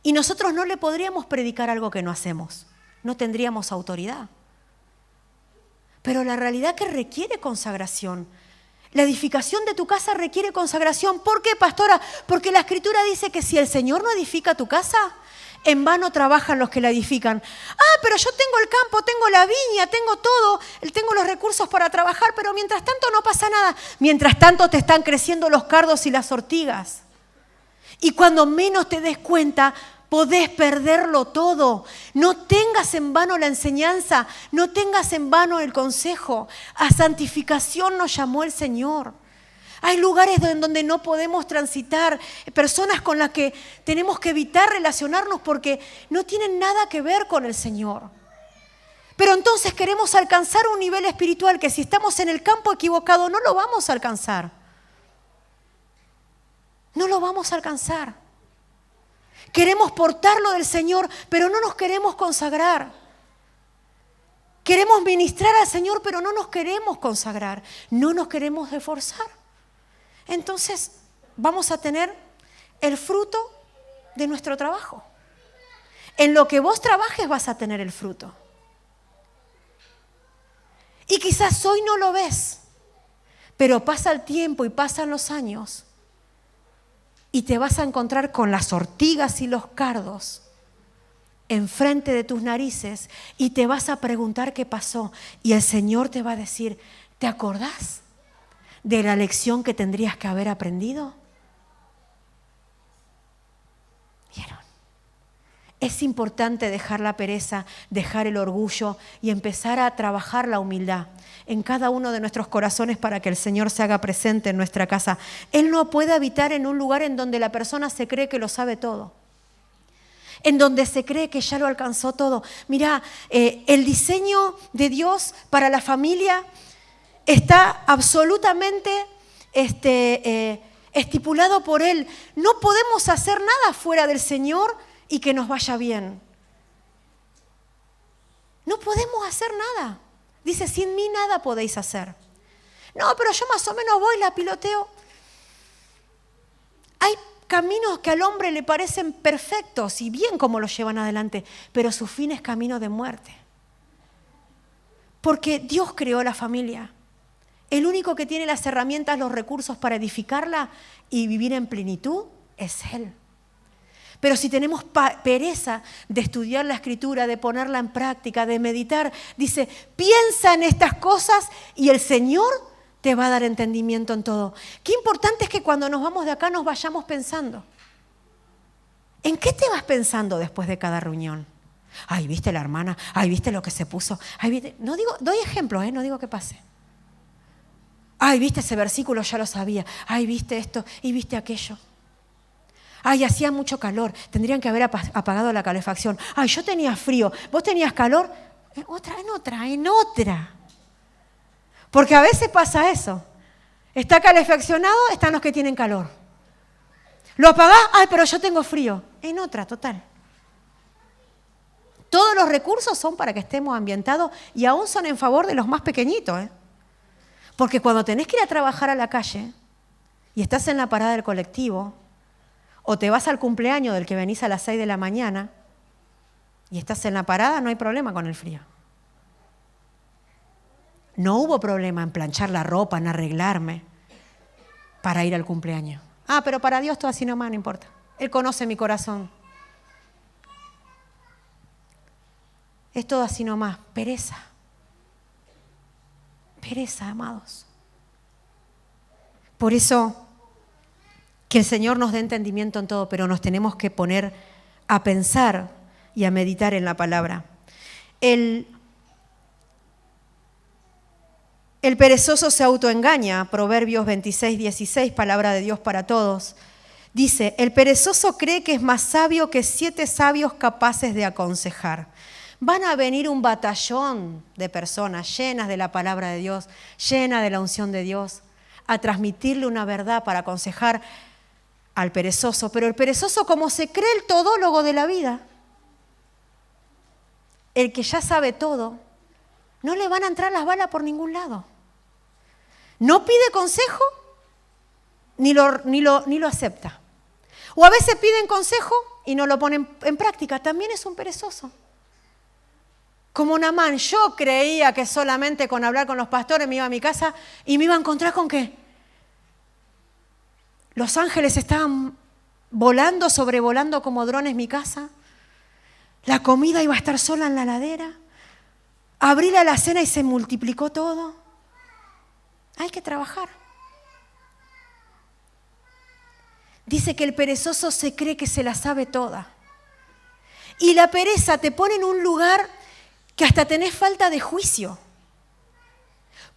Speaker 1: Y nosotros no le podríamos predicar algo que no hacemos. No tendríamos autoridad. Pero la realidad que requiere consagración. La edificación de tu casa requiere consagración. ¿Por qué, pastora? Porque la Escritura dice que si el Señor no edifica tu casa, en vano trabajan los que la edifican. Pero yo tengo el campo, tengo la viña, tengo todo, tengo los recursos para trabajar, pero mientras tanto no pasa nada. Mientras tanto te están creciendo los cardos y las ortigas. Y cuando menos te des cuenta, podés perderlo todo. No tengas en vano la enseñanza, no tengas en vano el consejo. A santificación nos llamó el Señor. Hay lugares en donde no podemos transitar, personas con las que tenemos que evitar relacionarnos porque no tienen nada que ver con el Señor. Pero entonces queremos alcanzar un nivel espiritual que si estamos en el campo equivocado no lo vamos a alcanzar. No lo vamos a alcanzar. Queremos portarlo del Señor, pero no nos queremos consagrar. Queremos ministrar al Señor, pero no nos queremos consagrar. No nos queremos esforzar. Entonces vamos a tener el fruto de nuestro trabajo. En lo que vos trabajes vas a tener el fruto. Y quizás hoy no lo ves, pero pasa el tiempo y pasan los años y te vas a encontrar con las ortigas y los cardos enfrente de tus narices y te vas a preguntar qué pasó. Y el Señor te va a decir, ¿te acordás de la lección que tendrías que haber aprendido? ¿Vieron? Es importante dejar la pereza, dejar el orgullo y empezar a trabajar la humildad en cada uno de nuestros corazones para que el Señor se haga presente en nuestra casa. Él no puede habitar en un lugar en donde la persona se cree que lo sabe todo, en donde se cree que ya lo alcanzó todo. Mirá, el diseño de Dios para la familia está absolutamente estipulado por Él. No podemos hacer nada fuera del Señor y que nos vaya bien. No podemos hacer nada. Dice, sin mí nada podéis hacer. No, pero yo más o menos voy, la piloteo. Hay caminos que al hombre le parecen perfectos y bien como los llevan adelante, pero su fin es camino de muerte. Porque Dios creó la familia. El único que tiene las herramientas, los recursos para edificarla y vivir en plenitud es Él. Pero si tenemos pereza de estudiar la Escritura, de ponerla en práctica, de meditar, dice, piensa en estas cosas y el Señor te va a dar entendimiento en todo. Qué importante es que cuando nos vamos de acá nos vayamos pensando. ¿En qué te vas pensando después de cada reunión? Ay, ¿viste la hermana? Ay, ¿viste lo que se puso? Ay, ¿viste? No digo, doy ejemplos, no digo que pase. Ay, ¿viste ese versículo? Ya lo sabía. Ay, ¿viste esto? Y ¿viste aquello? Ay, hacía mucho calor, tendrían que haber apagado la calefacción. Ay, yo tenía frío, vos tenías calor. En otra. Porque a veces pasa eso. Está calefaccionado, están los que tienen calor. ¿Lo apagás? Ay, pero yo tengo frío. En otra, total. Todos los recursos son para que estemos ambientados y aún son en favor de los más pequeñitos. Porque cuando tenés que ir a trabajar a la calle y estás en la parada del colectivo o te vas al cumpleaños del que venís a las 6 de la mañana y estás en la parada, no hay problema con el frío. No hubo problema en planchar la ropa, en arreglarme para ir al cumpleaños. Ah, pero para Dios todo así nomás, no importa. Él conoce mi corazón. Es todo así nomás, pereza. Pereza, amados. Por eso, que el Señor nos dé entendimiento en todo, pero nos tenemos que poner a pensar y a meditar en la palabra. El perezoso se autoengaña, Proverbios 26:16, palabra de Dios para todos. Dice, el perezoso cree que es más sabio que 7 sabios capaces de aconsejar. Van a venir un batallón de personas llenas de la palabra de Dios, llenas de la unción de Dios, a transmitirle una verdad para aconsejar al perezoso. Pero el perezoso, como se cree el todólogo de la vida, el que ya sabe todo, no le van a entrar las balas por ningún lado. No pide consejo ni lo acepta. O a veces piden consejo y no lo ponen en práctica. También es un perezoso. Como Naamán, yo creía que solamente con hablar con los pastores me iba a mi casa y me iba a encontrar con que los ángeles estaban volando, sobrevolando como drones mi casa. La comida iba a estar sola en la heladera. Abrí la alacena y se multiplicó todo. Hay que trabajar. Dice que el perezoso se cree que se la sabe toda. Y la pereza te pone en un lugar que hasta tenés falta de juicio.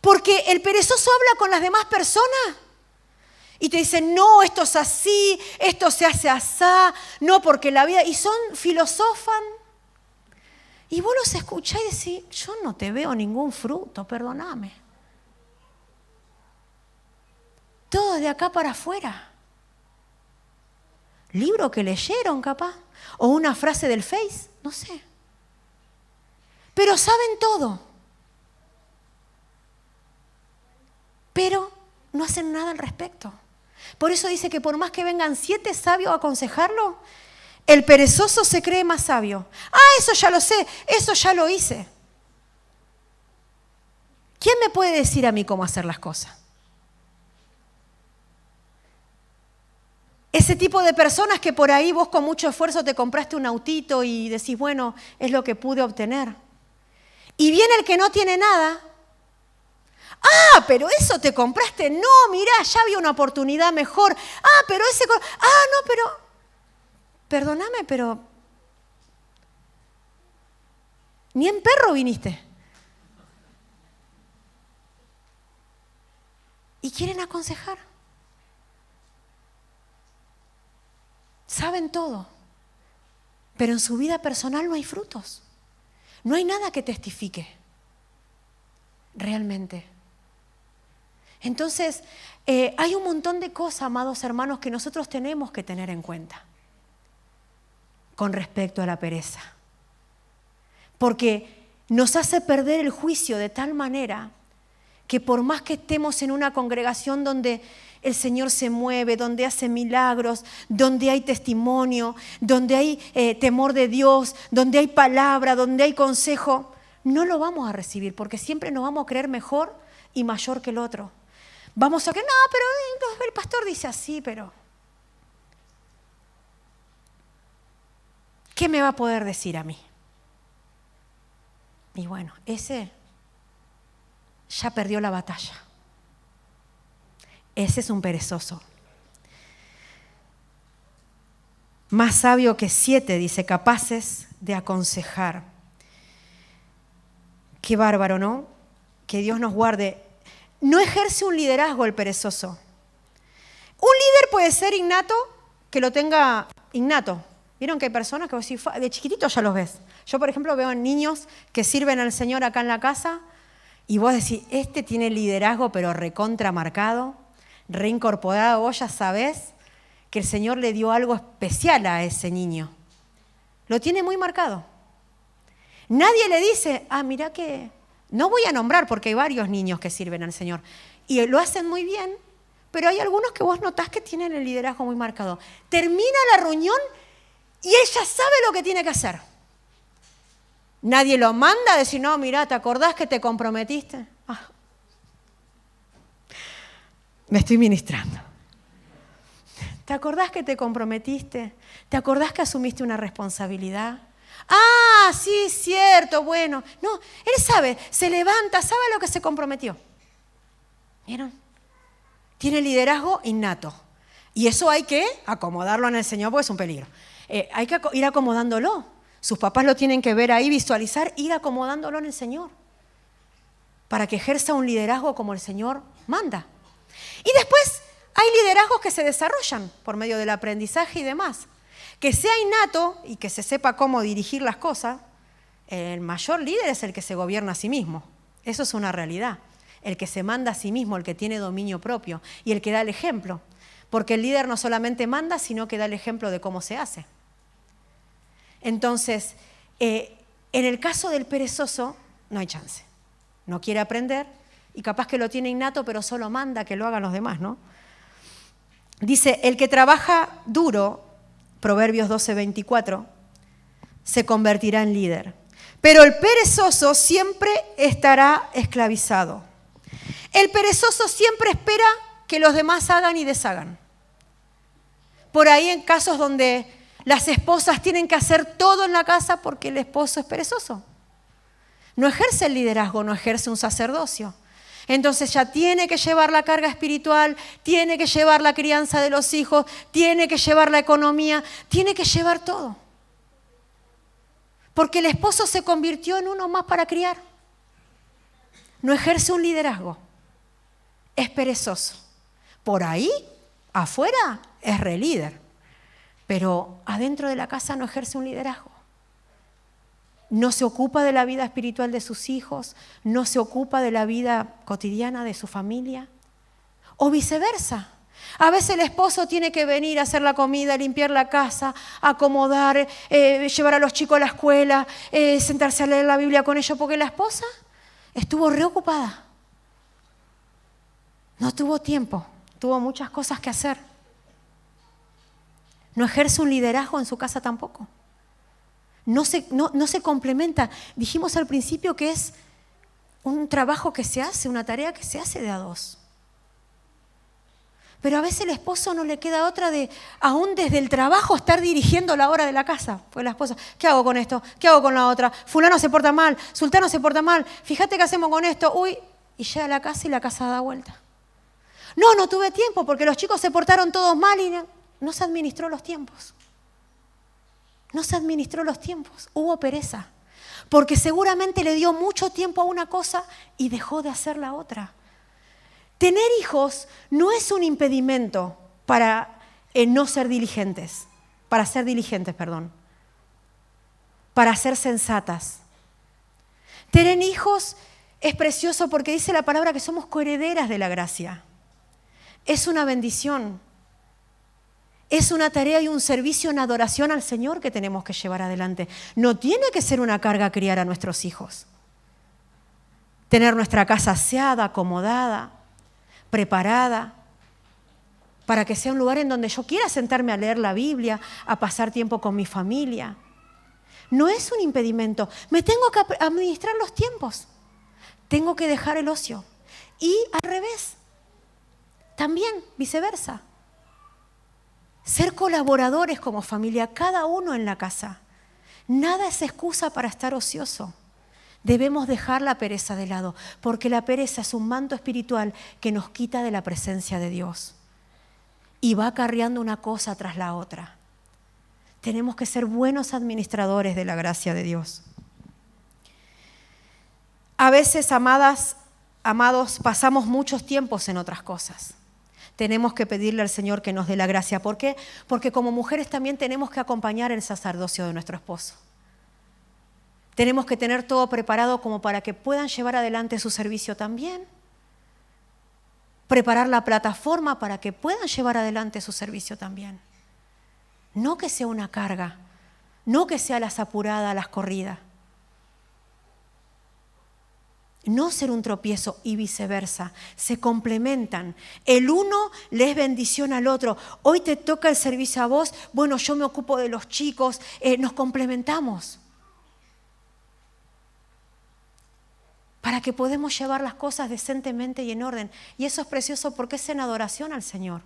Speaker 1: Porque el perezoso habla con las demás personas y te dicen, no, esto es así, esto se hace asá, no, porque la vida... Y filosofan. Y vos los escuchás y decís, yo no te veo ningún fruto, perdóname. Todo de acá para afuera. Libro que leyeron, capaz. O una frase del Face, no sé. Pero saben todo. Pero no hacen nada al respecto. Por eso dice que por más que vengan 7 sabios a aconsejarlo, el perezoso se cree más sabio. Ah, eso ya lo sé, eso ya lo hice. ¿Quién me puede decir a mí cómo hacer las cosas? Ese tipo de personas que por ahí vos con mucho esfuerzo te compraste un autito y decís, bueno, es lo que pude obtener. Y viene el que no tiene nada. Ah, pero eso te compraste. No, mirá, ya había una oportunidad mejor. Ah, pero ese... Ah, no, pero... Perdóname, pero... Ni en perro viniste. Y quieren aconsejar. Saben todo. Pero en su vida personal no hay frutos. No hay nada que testifique. Realmente. Entonces, hay un montón de cosas, amados hermanos, que nosotros tenemos que tener en cuenta con respecto a la pereza. Porque nos hace perder el juicio de tal manera que por más que estemos en una congregación donde el Señor se mueve, donde hace milagros, donde hay testimonio, donde hay temor de Dios, donde hay palabra, donde hay consejo, no lo vamos a recibir porque siempre nos vamos a creer mejor y mayor que el otro. Vamos a que, no, pero el pastor dice así, pero... ¿Qué me va a poder decir a mí? Y bueno, ese ya perdió la batalla. Ese es un perezoso. Más sabio que 7, dice, capaces de aconsejar. Qué bárbaro, ¿no? Que Dios nos guarde. No ejerce un liderazgo el perezoso. Un líder puede ser innato, que lo tenga innato. ¿Vieron que hay personas que vos decís, de chiquititos ya los ves? Yo, por ejemplo, veo niños que sirven al Señor acá en la casa y vos decís, este tiene liderazgo pero recontra marcado. reincorporado, vos ya sabés que el Señor le dio algo especial a ese niño. Lo tiene muy marcado. Nadie le dice, mirá que... No voy a nombrar porque hay varios niños que sirven al Señor. Y lo hacen muy bien, pero hay algunos que vos notás que tienen el liderazgo muy marcado. Termina la reunión y ella sabe lo que tiene que hacer. Nadie lo manda a decir, no, mirá, ¿te acordás que te comprometiste? Me estoy ministrando. ¿Te acordás que te comprometiste? ¿Te acordás que asumiste una responsabilidad? Sí, cierto, bueno. No, él sabe, se levanta, sabe a lo que se comprometió. ¿Vieron? Tiene liderazgo innato. Y eso hay que acomodarlo en el Señor porque es un peligro. Hay que ir acomodándolo. Sus papás lo tienen que ver ahí, visualizar, ir acomodándolo en el Señor. Para que ejerza un liderazgo como el Señor manda. Y después hay liderazgos que se desarrollan por medio del aprendizaje y demás. Que sea innato y que se sepa cómo dirigir las cosas, el mayor líder es el que se gobierna a sí mismo. Eso es una realidad. El que se manda a sí mismo, el que tiene dominio propio y el que da el ejemplo. Porque el líder no solamente manda, sino que da el ejemplo de cómo se hace. Entonces, en el caso del perezoso, no hay chance. No quiere aprender y capaz que lo tiene innato, pero solo manda que lo hagan los demás, ¿no? Dice, el que trabaja duro, Proverbios 12:24, se convertirá en líder. Pero el perezoso siempre estará esclavizado. El perezoso siempre espera que los demás hagan y deshagan. Por ahí en casos donde las esposas tienen que hacer todo en la casa porque el esposo es perezoso. No ejerce el liderazgo, no ejerce un sacerdocio. Entonces ya tiene que llevar la carga espiritual, tiene que llevar la crianza de los hijos, tiene que llevar la economía, tiene que llevar todo. Porque el esposo se convirtió en uno más para criar. No ejerce un liderazgo, es perezoso. Por ahí, afuera, es re líder, pero adentro de la casa no ejerce un liderazgo. No se ocupa de la vida espiritual de sus hijos, no se ocupa de la vida cotidiana de su familia. O viceversa. A veces el esposo tiene que venir a hacer la comida, limpiar la casa, acomodar, llevar a los chicos a la escuela, sentarse a leer la Biblia con ellos, porque la esposa estuvo reocupada. No tuvo tiempo, tuvo muchas cosas que hacer. No ejerce un liderazgo en su casa tampoco. No se complementa. Dijimos al principio que es un trabajo que se hace, una tarea que se hace de a dos. Pero a veces el esposo no le queda otra de, aún desde el trabajo, estar dirigiendo la hora de la casa. Pues la esposa, ¿qué hago con esto? ¿Qué hago con la otra? Fulano se porta mal, sultano se porta mal, fíjate qué hacemos con esto. Uy, y llega a la casa y la casa da vuelta. No tuve tiempo porque los chicos se portaron todos mal y no se administró los tiempos. No se administró los tiempos, hubo pereza, porque seguramente le dio mucho tiempo a una cosa y dejó de hacer la otra. Tener hijos no es un impedimento para no ser diligentes, para ser diligentes, para ser sensatas. Tener hijos es precioso porque dice la palabra que somos coherederas de la gracia. Es una bendición. Es una tarea y un servicio en adoración al Señor que tenemos que llevar adelante. No tiene que ser una carga criar a nuestros hijos. Tener nuestra casa aseada, acomodada, preparada, para que sea un lugar en donde yo quiera sentarme a leer la Biblia, a pasar tiempo con mi familia. No es un impedimento. Me tengo que administrar los tiempos. Tengo que dejar el ocio. Y al revés, también viceversa. Ser colaboradores como familia, cada uno en la casa. Nada es excusa para estar ocioso. Debemos dejar la pereza de lado, porque la pereza es un manto espiritual que nos quita de la presencia de Dios. Y va acarreando una cosa tras la otra. Tenemos que ser buenos administradores de la gracia de Dios. A veces, amados, pasamos muchos tiempos en otras cosas. Tenemos que pedirle al Señor que nos dé la gracia. ¿Por qué? Porque como mujeres también tenemos que acompañar el sacerdocio de nuestro esposo. Tenemos que tener todo preparado como para que puedan llevar adelante su servicio también. preparar la plataforma para que puedan llevar adelante su servicio también. No que sea una carga, no que sea las apuradas, las corridas. No ser un tropiezo y viceversa, se complementan. El uno le es bendición al otro. Hoy te toca el servicio a vos, bueno, yo me ocupo de los chicos, nos complementamos. Para que podamos llevar las cosas decentemente y en orden. Y eso es precioso porque es en adoración al Señor.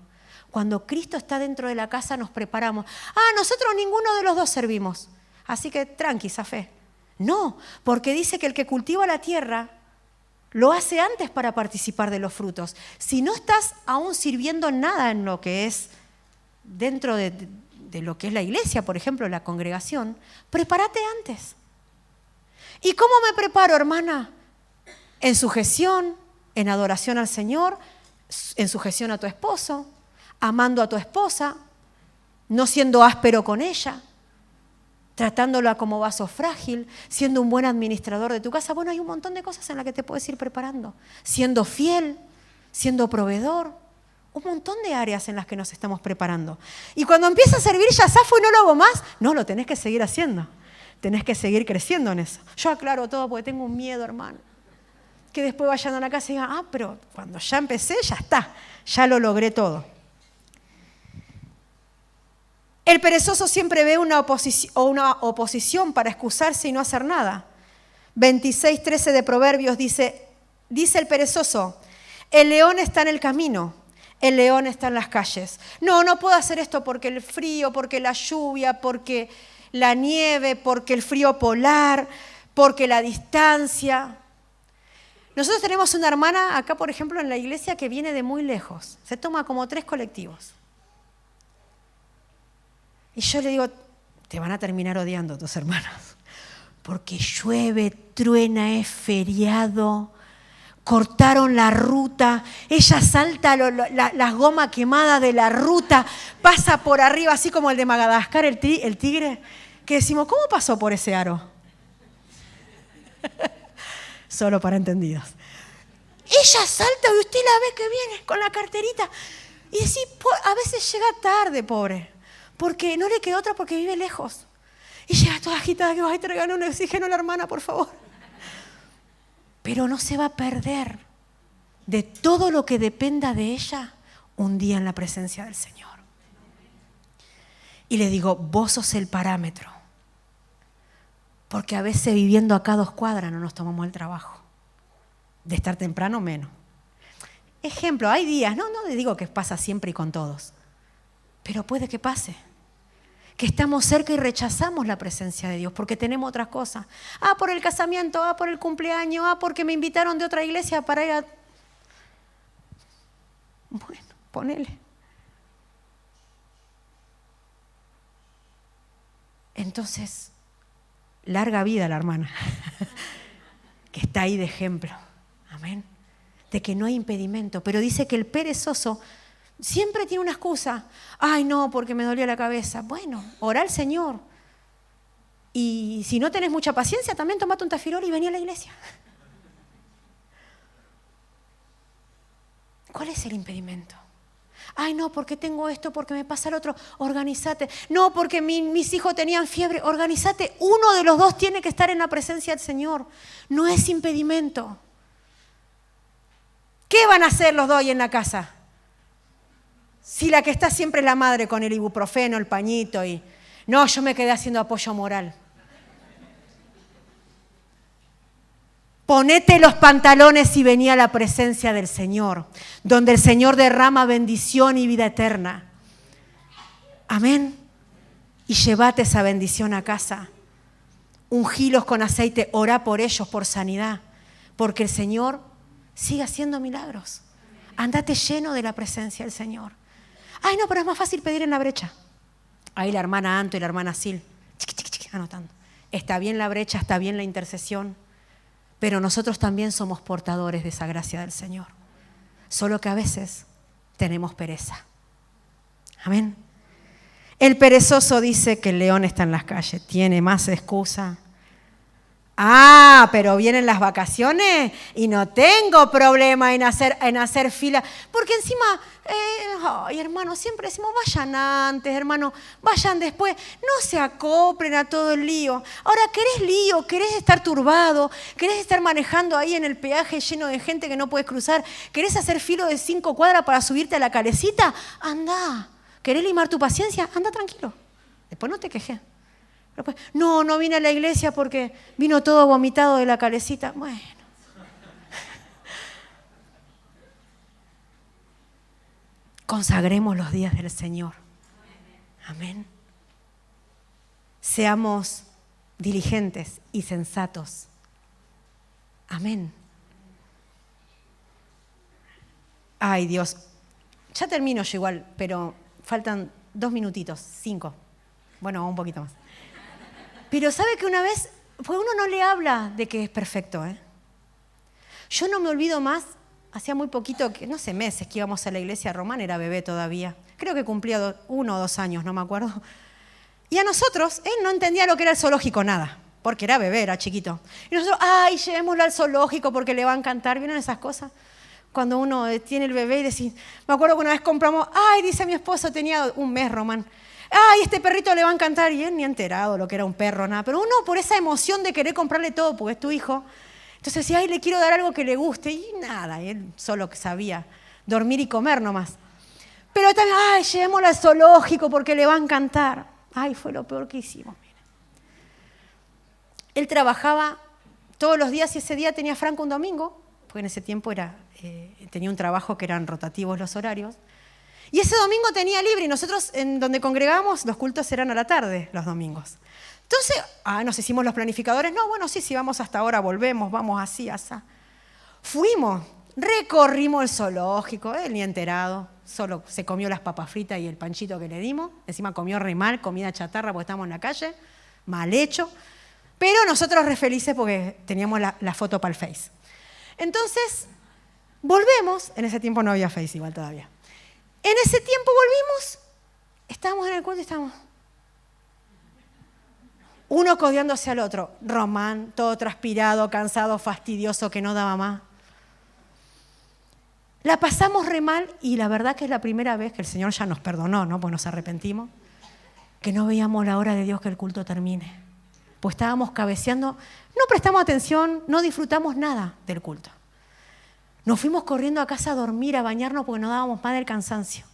Speaker 1: Cuando Cristo está dentro de la casa nos preparamos. Nosotros ninguno de los dos servimos, así que tranqui, zafé. No, porque dice que el que cultiva la tierra lo hace antes para participar de los frutos. Si no estás aún sirviendo nada en lo que es dentro de lo que es la iglesia, por ejemplo, la congregación, prepárate antes. ¿Y cómo me preparo, hermana? En sujeción, en adoración al Señor, en sujeción a tu esposo, amando a tu esposa, no siendo áspero con ella, tratándola como vaso frágil, siendo un buen administrador de tu casa. Bueno, hay un montón de cosas en las que te puedes ir preparando. Siendo fiel, siendo proveedor, un montón de áreas en las que nos estamos preparando. Y cuando empieza a servir ya zafo y no lo hago más, no, lo tenés que seguir haciendo. Tenés que seguir creciendo en eso. Yo aclaro todo porque tengo un miedo, hermano. Que después vayan a la casa y digan, pero cuando ya empecé, ya está, ya lo logré todo. El perezoso siempre ve una oposición para excusarse y no hacer nada. 26:13 de Proverbios dice el perezoso, el león está en el camino, el león está en las calles. No puedo hacer esto porque el frío, porque la lluvia, porque la nieve, porque el frío polar, porque la distancia. Nosotros tenemos una hermana acá, por ejemplo, en la iglesia que viene de muy lejos. Se toma como 3 colectivos. Y yo le digo, te van a terminar odiando tus hermanos, porque llueve, truena, es feriado, cortaron la ruta, ella salta las gomas quemadas de la ruta, pasa por arriba, así como el de Madagascar, el tigre, que decimos, ¿cómo pasó por ese aro? Solo para entendidos. Ella salta y usted la ve que viene con la carterita y decís, a veces llega tarde, pobre. Porque no le quedó otra porque vive lejos. Y llega toda agitada que va a traigan un oxígeno a la hermana, por favor. Pero no se va a perder de todo lo que dependa de ella un día en la presencia del Señor. Y le digo, vos sos el parámetro. Porque a veces viviendo acá 2 cuadras no nos tomamos el trabajo. De estar temprano menos. Ejemplo, hay días, no le digo que pasa siempre y con todos. Pero puede que pase. Que estamos cerca y rechazamos la presencia de Dios porque tenemos otras cosas. Por el casamiento, por el cumpleaños, porque me invitaron de otra iglesia para ir a... Bueno, ponele. Entonces, larga vida la hermana, que está ahí de ejemplo. Amén. De que no hay impedimento. Pero dice que el perezoso siempre tiene una excusa. No, porque me dolió la cabeza. Bueno, orá al Señor. Y si no tenés mucha paciencia, también tomate un tafirol y vení a la iglesia. ¿Cuál es el impedimento? No, porque tengo esto, porque me pasa el otro. Organízate. No, porque mis hijos tenían fiebre. Organízate. Uno de los dos tiene que estar en la presencia del Señor. No es impedimento. ¿Qué van a hacer los dos ahí en la casa? Si la que está siempre es la madre con el ibuprofeno, el pañito y... No, yo me quedé haciendo apoyo moral. Ponete los pantalones y vení a la presencia del Señor, donde el Señor derrama bendición y vida eterna. Amén. Y llévate esa bendición a casa. Ungilos con aceite, orá por ellos, por sanidad, porque el Señor sigue haciendo milagros. Andate lleno de la presencia del Señor. No, pero es más fácil pedir en la brecha. Ahí la hermana Anto y la hermana Sil, anotando. Está bien la brecha, está bien la intercesión, pero nosotros también somos portadores de esa gracia del Señor. Solo que a veces tenemos pereza. Amén. El perezoso dice que el león está en las calles, tiene más excusa. Pero vienen las vacaciones y no tengo problema en hacer fila. Porque encima, hermano, siempre decimos, vayan antes, hermano, vayan después. No se acoplen a todo el lío. Ahora, ¿querés lío? ¿Querés estar turbado? ¿Querés estar manejando ahí en el peaje lleno de gente que no puedes cruzar? ¿Querés hacer filo de 5 cuadras para subirte a la calecita? Andá. ¿Querés limar tu paciencia? Anda tranquilo. Después no te quejes. No vine a la iglesia porque vino todo vomitado de la calecita. Bueno. Consagremos los días del Señor. Amén. Seamos diligentes y sensatos. Amén. Ay, Dios. Ya termino yo igual, pero faltan 2 minutitos, 5. Bueno, un poquito más. Pero ¿sabe que una vez, pues uno no le habla de que es perfecto, ¿eh? Yo no me olvido más, hacía muy poquito, no sé, meses que íbamos a la iglesia romana, era bebé todavía. Creo que cumplía 1 o 2 años, no me acuerdo. Y a nosotros, él no entendía lo que era el zoológico, nada, porque era bebé, era chiquito. Y nosotros, llevémoslo al zoológico porque le va a encantar. ¿Vieron esas cosas? Cuando uno tiene el bebé y decís, me acuerdo que una vez compramos, dice mi esposo, tenía 1 mes, Román. Este perrito le va a encantar. Y él ni enterado lo que era un perro, nada. Pero uno, por esa emoción de querer comprarle todo, porque es tu hijo, entonces decía, le quiero dar algo que le guste. Y nada, él solo sabía dormir y comer nomás. Pero también, llevémoslo al zoológico porque le va a encantar. Fue lo peor que hicimos. Miren. Él trabajaba todos los días y ese día tenía franco un domingo, porque en ese tiempo tenía un trabajo que eran rotativos los horarios. Y ese domingo tenía libre y nosotros en donde congregamos los cultos eran a la tarde los domingos. Entonces, nos hicimos los planificadores. No, bueno, sí, vamos hasta ahora, volvemos, vamos así, así. Fuimos, recorrimos el zoológico, él ni enterado, solo se comió las papas fritas y el panchito que le dimos. Encima comió re mal, comida chatarra porque estábamos en la calle, mal hecho. Pero nosotros re felices porque teníamos la foto para el Face. Entonces, volvemos, en ese tiempo no había Face igual todavía. En ese tiempo volvimos, estábamos en el culto y estábamos uno codeándose al otro. Román, todo transpirado, cansado, fastidioso, que no daba más. La pasamos re mal y la verdad que es la primera vez que el Señor ya nos perdonó, ¿no? Pues nos arrepentimos, que no veíamos la hora de Dios que el culto termine. Pues estábamos cabeceando, no prestamos atención, no disfrutamos nada del culto. Nos fuimos corriendo a casa a dormir, a bañarnos porque no dábamos más del cansancio.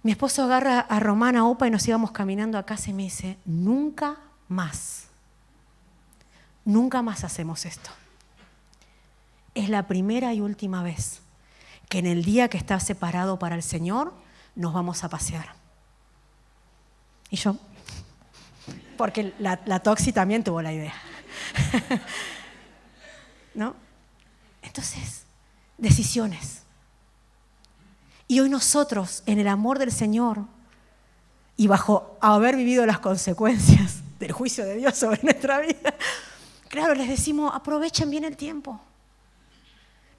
Speaker 1: Mi esposo agarra a Román, a Opa y nos íbamos caminando a casa y me dice, nunca más hacemos esto. Es la primera y última vez que en el día que está separado para el Señor nos vamos a pasear. Y yo, porque la Toxi también tuvo la idea. ¿No? Entonces, decisiones. Y hoy nosotros, en el amor del Señor y bajo haber vivido las consecuencias del juicio de Dios sobre nuestra vida, claro, les decimos, aprovechen bien el tiempo.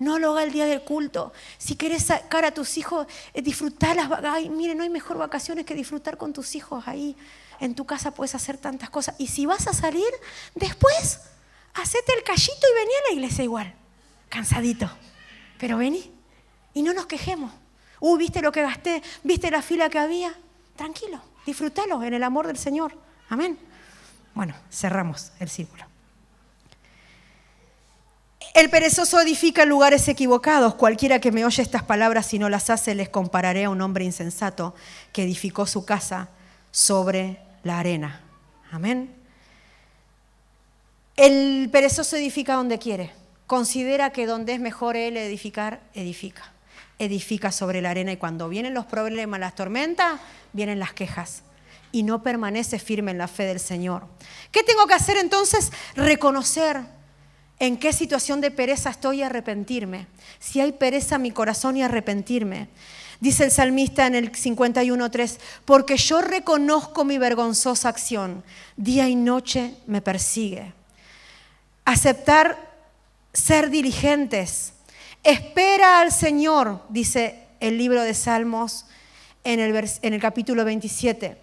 Speaker 1: No lo haga el día del culto. Si querés sacar a tus hijos, disfrutar las vacaciones. Miren, no hay mejor vacaciones que disfrutar con tus hijos ahí. En tu casa puedes hacer tantas cosas. Y si vas a salir, después, hacete el callito y vení a la iglesia igual. Cansadito. Pero vení. Y no nos quejemos. ¿Viste lo que gasté? ¿Viste la fila que había? Tranquilo, disfrútalo en el amor del Señor. Amén. Bueno, cerramos el círculo. El perezoso edifica en lugares equivocados. Cualquiera que me oye estas palabras y no las hace, les compararé a un hombre insensato que edificó su casa sobre la arena. Amén. El perezoso edifica donde quiere. Considera que donde es mejor él edificar, edifica. Edifica sobre la arena y cuando vienen los problemas, las tormentas, vienen las quejas y no permanece firme en la fe del Señor. ¿Qué tengo que hacer entonces? Reconocer en qué situación de pereza estoy y arrepentirme. Si hay pereza en mi corazón y arrepentirme. Dice el salmista en el 51:3, porque yo reconozco mi vergonzosa acción, día y noche me persigue. Aceptar ser diligentes. Espera al Señor, dice el libro de Salmos en el capítulo 27.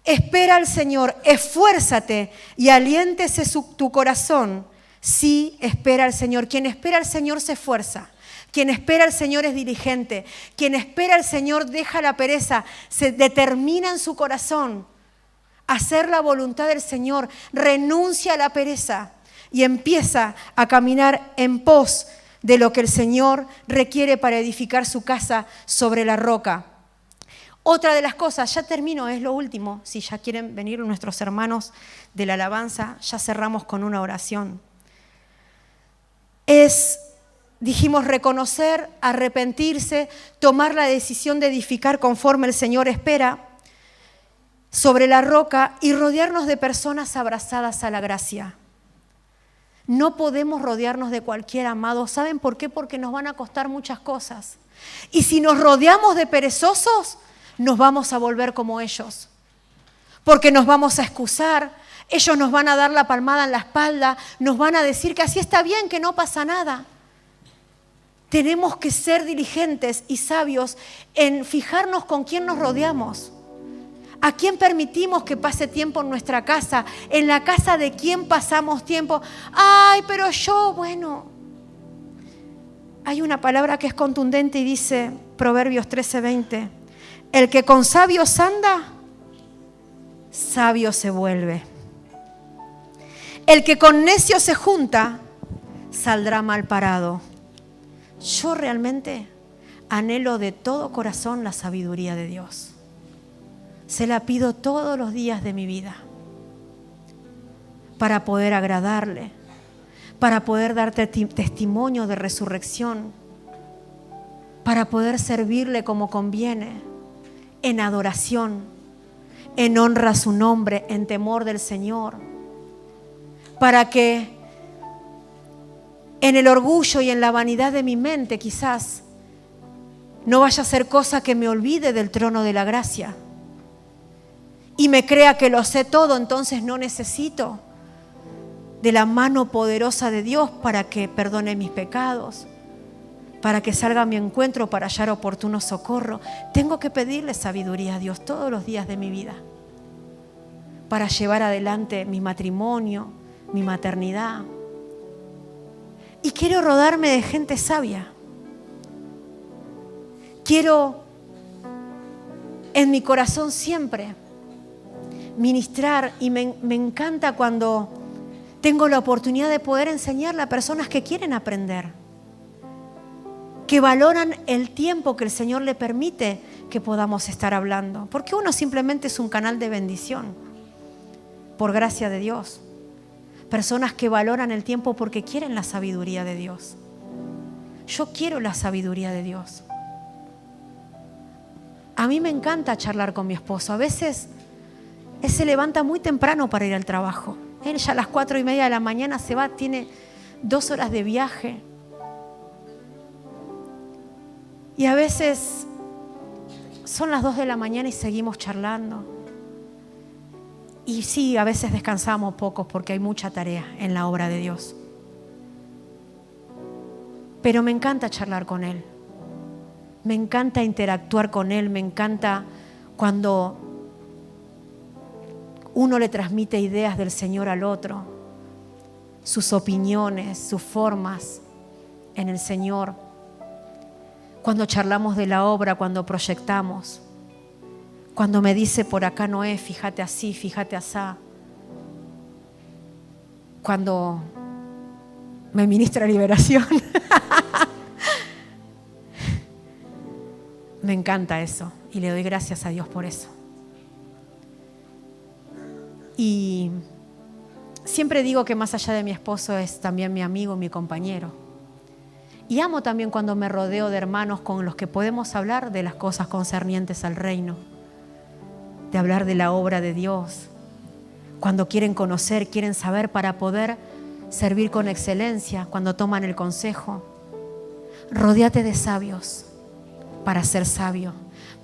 Speaker 1: Espera al Señor, esfuérzate y aliéntese tu corazón. Sí, espera al Señor. Quien espera al Señor se esfuerza. Quien espera al Señor es diligente. Quien espera al Señor deja la pereza, se determina en su corazón a hacer la voluntad del Señor, renuncia a la pereza y empieza a caminar en pos de lo que el Señor requiere para edificar su casa sobre la roca. Otra de las cosas, ya termino, es lo último, si ya quieren venir nuestros hermanos de la alabanza, ya cerramos con una oración. Dijimos, reconocer, arrepentirse, tomar la decisión de edificar conforme el Señor espera sobre la roca y rodearnos de personas abrazadas a la gracia. No podemos rodearnos de cualquier amado. ¿Saben por qué? Porque nos van a costar muchas cosas. Y si nos rodeamos de perezosos, nos vamos a volver como ellos. Porque nos vamos a excusar, ellos nos van a dar la palmada en la espalda, nos van a decir que así está bien, que no pasa nada. Tenemos que ser diligentes y sabios en fijarnos con quién nos rodeamos. ¿A quién permitimos que pase tiempo en nuestra casa? ¿En la casa de quién pasamos tiempo? Ay, pero yo, bueno. Hay una palabra que es contundente y dice, Proverbios 13:20, el que con sabios anda, sabio se vuelve. El que con necios se junta, saldrá mal parado. Yo realmente anhelo de todo corazón la sabiduría de Dios. Se la pido todos los días de mi vida para poder agradarle, para poder darte testimonio de resurrección, para poder servirle como conviene, en adoración, en honra a su nombre, en temor del Señor, para que en el orgullo y en la vanidad de mi mente quizás no vaya a ser cosa que me olvide del trono de la gracia y me crea que lo sé todo, entonces no necesito de la mano poderosa de Dios para que perdone mis pecados, para que salga a mi encuentro, para hallar oportuno socorro. Tengo que pedirle sabiduría a Dios todos los días de mi vida para llevar adelante mi matrimonio, mi maternidad. Y quiero rodearme de gente sabia. Quiero en mi corazón siempre ministrar y me encanta cuando tengo la oportunidad de poder enseñarle a personas que quieren aprender, que valoran el tiempo que el Señor le permite que podamos estar hablando. Porque uno simplemente es un canal de bendición, por gracia de Dios. Personas que valoran el tiempo porque quieren la sabiduría de Dios. Yo quiero la sabiduría de Dios. A mí me encanta charlar con mi esposo. A veces él se levanta muy temprano para ir al trabajo. Él ya a las 4:30 de la mañana se va, tiene 2 horas de viaje. Y a veces son las 2 de la mañana y seguimos charlando. Y sí, a veces descansamos pocos porque hay mucha tarea en la obra de Dios. Pero me encanta charlar con Él. Me encanta interactuar con Él. Me encanta cuando uno le transmite ideas del Señor al otro, sus opiniones, sus formas en el Señor. Cuando charlamos de la obra, cuando proyectamos. Cuando me dice por acá no es, fíjate así, fíjate asá. Cuando me ministra liberación. Me encanta eso y le doy gracias a Dios por eso. Y siempre digo que más allá de mi esposo es también mi amigo, mi compañero. Y amo también cuando me rodeo de hermanos con los que podemos hablar de las cosas concernientes al reino, de hablar de la obra de Dios, cuando quieren conocer, quieren saber para poder servir con excelencia, cuando toman el consejo. Rodéate de sabios para ser sabio,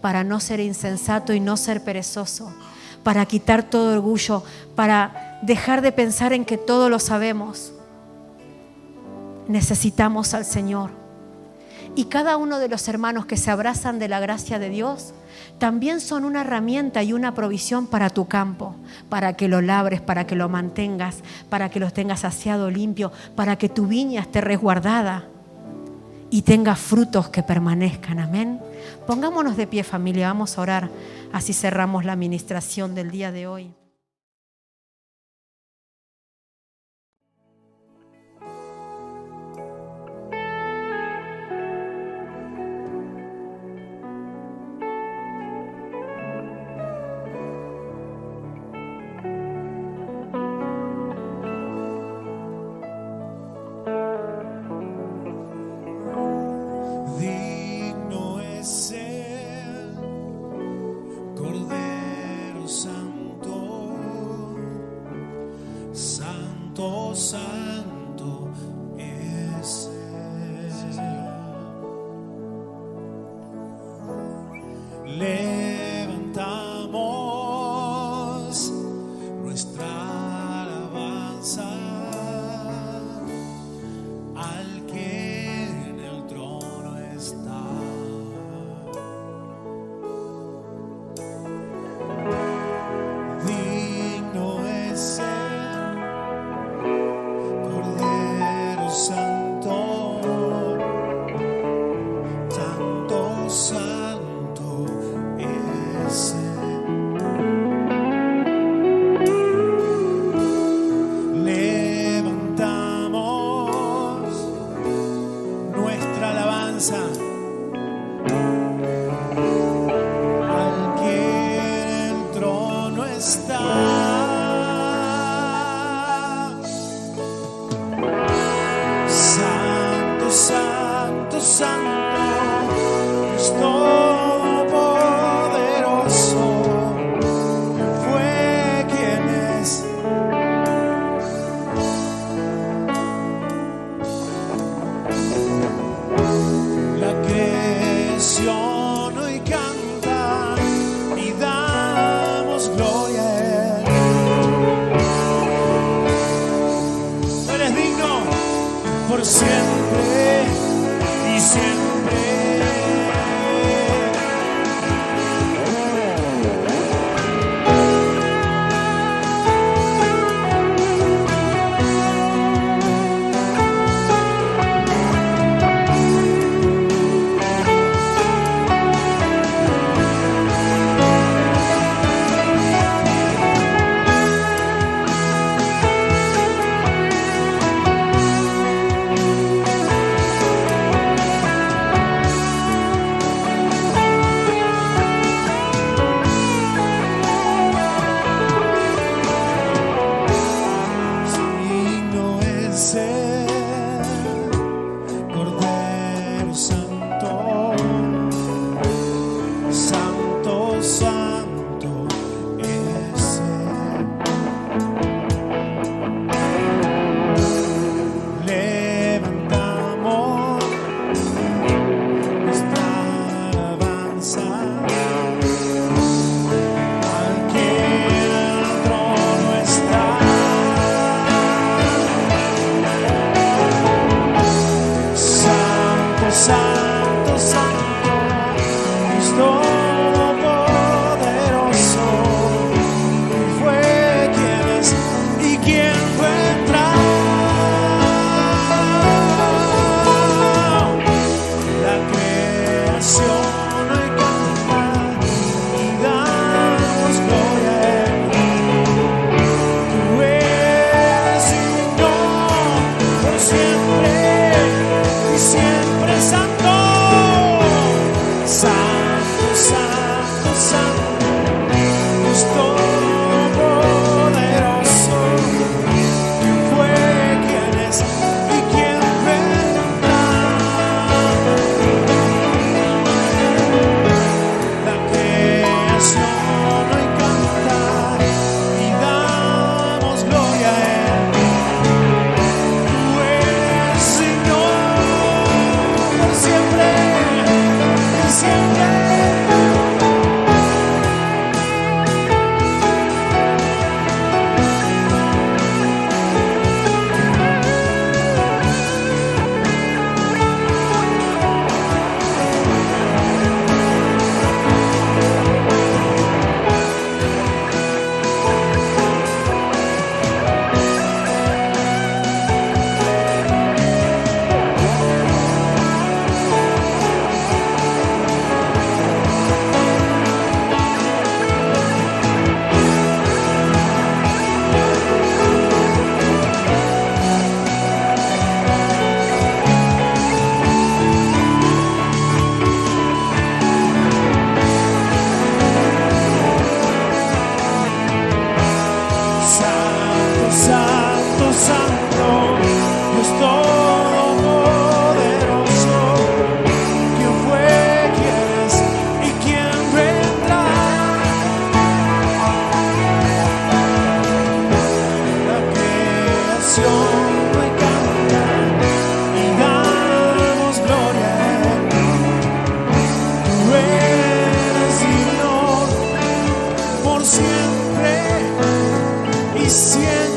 Speaker 1: para no ser insensato y no ser perezoso, para quitar todo orgullo, para dejar de pensar en que todo lo sabemos. Necesitamos al Señor. Y cada uno de los hermanos que se abrazan de la gracia de Dios también son una herramienta y una provisión para tu campo, para que lo labres, para que lo mantengas, para que los tengas aseado, limpio, para que tu viña esté resguardada y tenga frutos que permanezcan. Amén. Pongámonos de pie, familia, vamos a orar. Así cerramos la ministración del día de hoy.
Speaker 2: Santo es Él. Levantamos nuestra alabanza al que en el trono está. Digno es Él. Santo, tanto santo es Él. Levantamos nuestra alabanza al que en el trono está. Santo, santo, Dios todopoderoso, fue quien es. La creación hoy canta y damos gloria a Él. Tú eres digno por siempre y siempre. Santo, santo, Dios todopoderoso, fue quien es y quien vendrá. La creación hoy canta y damos gloria a Él. Tú eres digno por siempre y siempre. Santo, santo, santo, santo, Dios todopoderoso, fue quien es y quien vendrá. La creación hoy canta y damos gloria a Él. Tú eres Señor por siempre. siempre y siempre.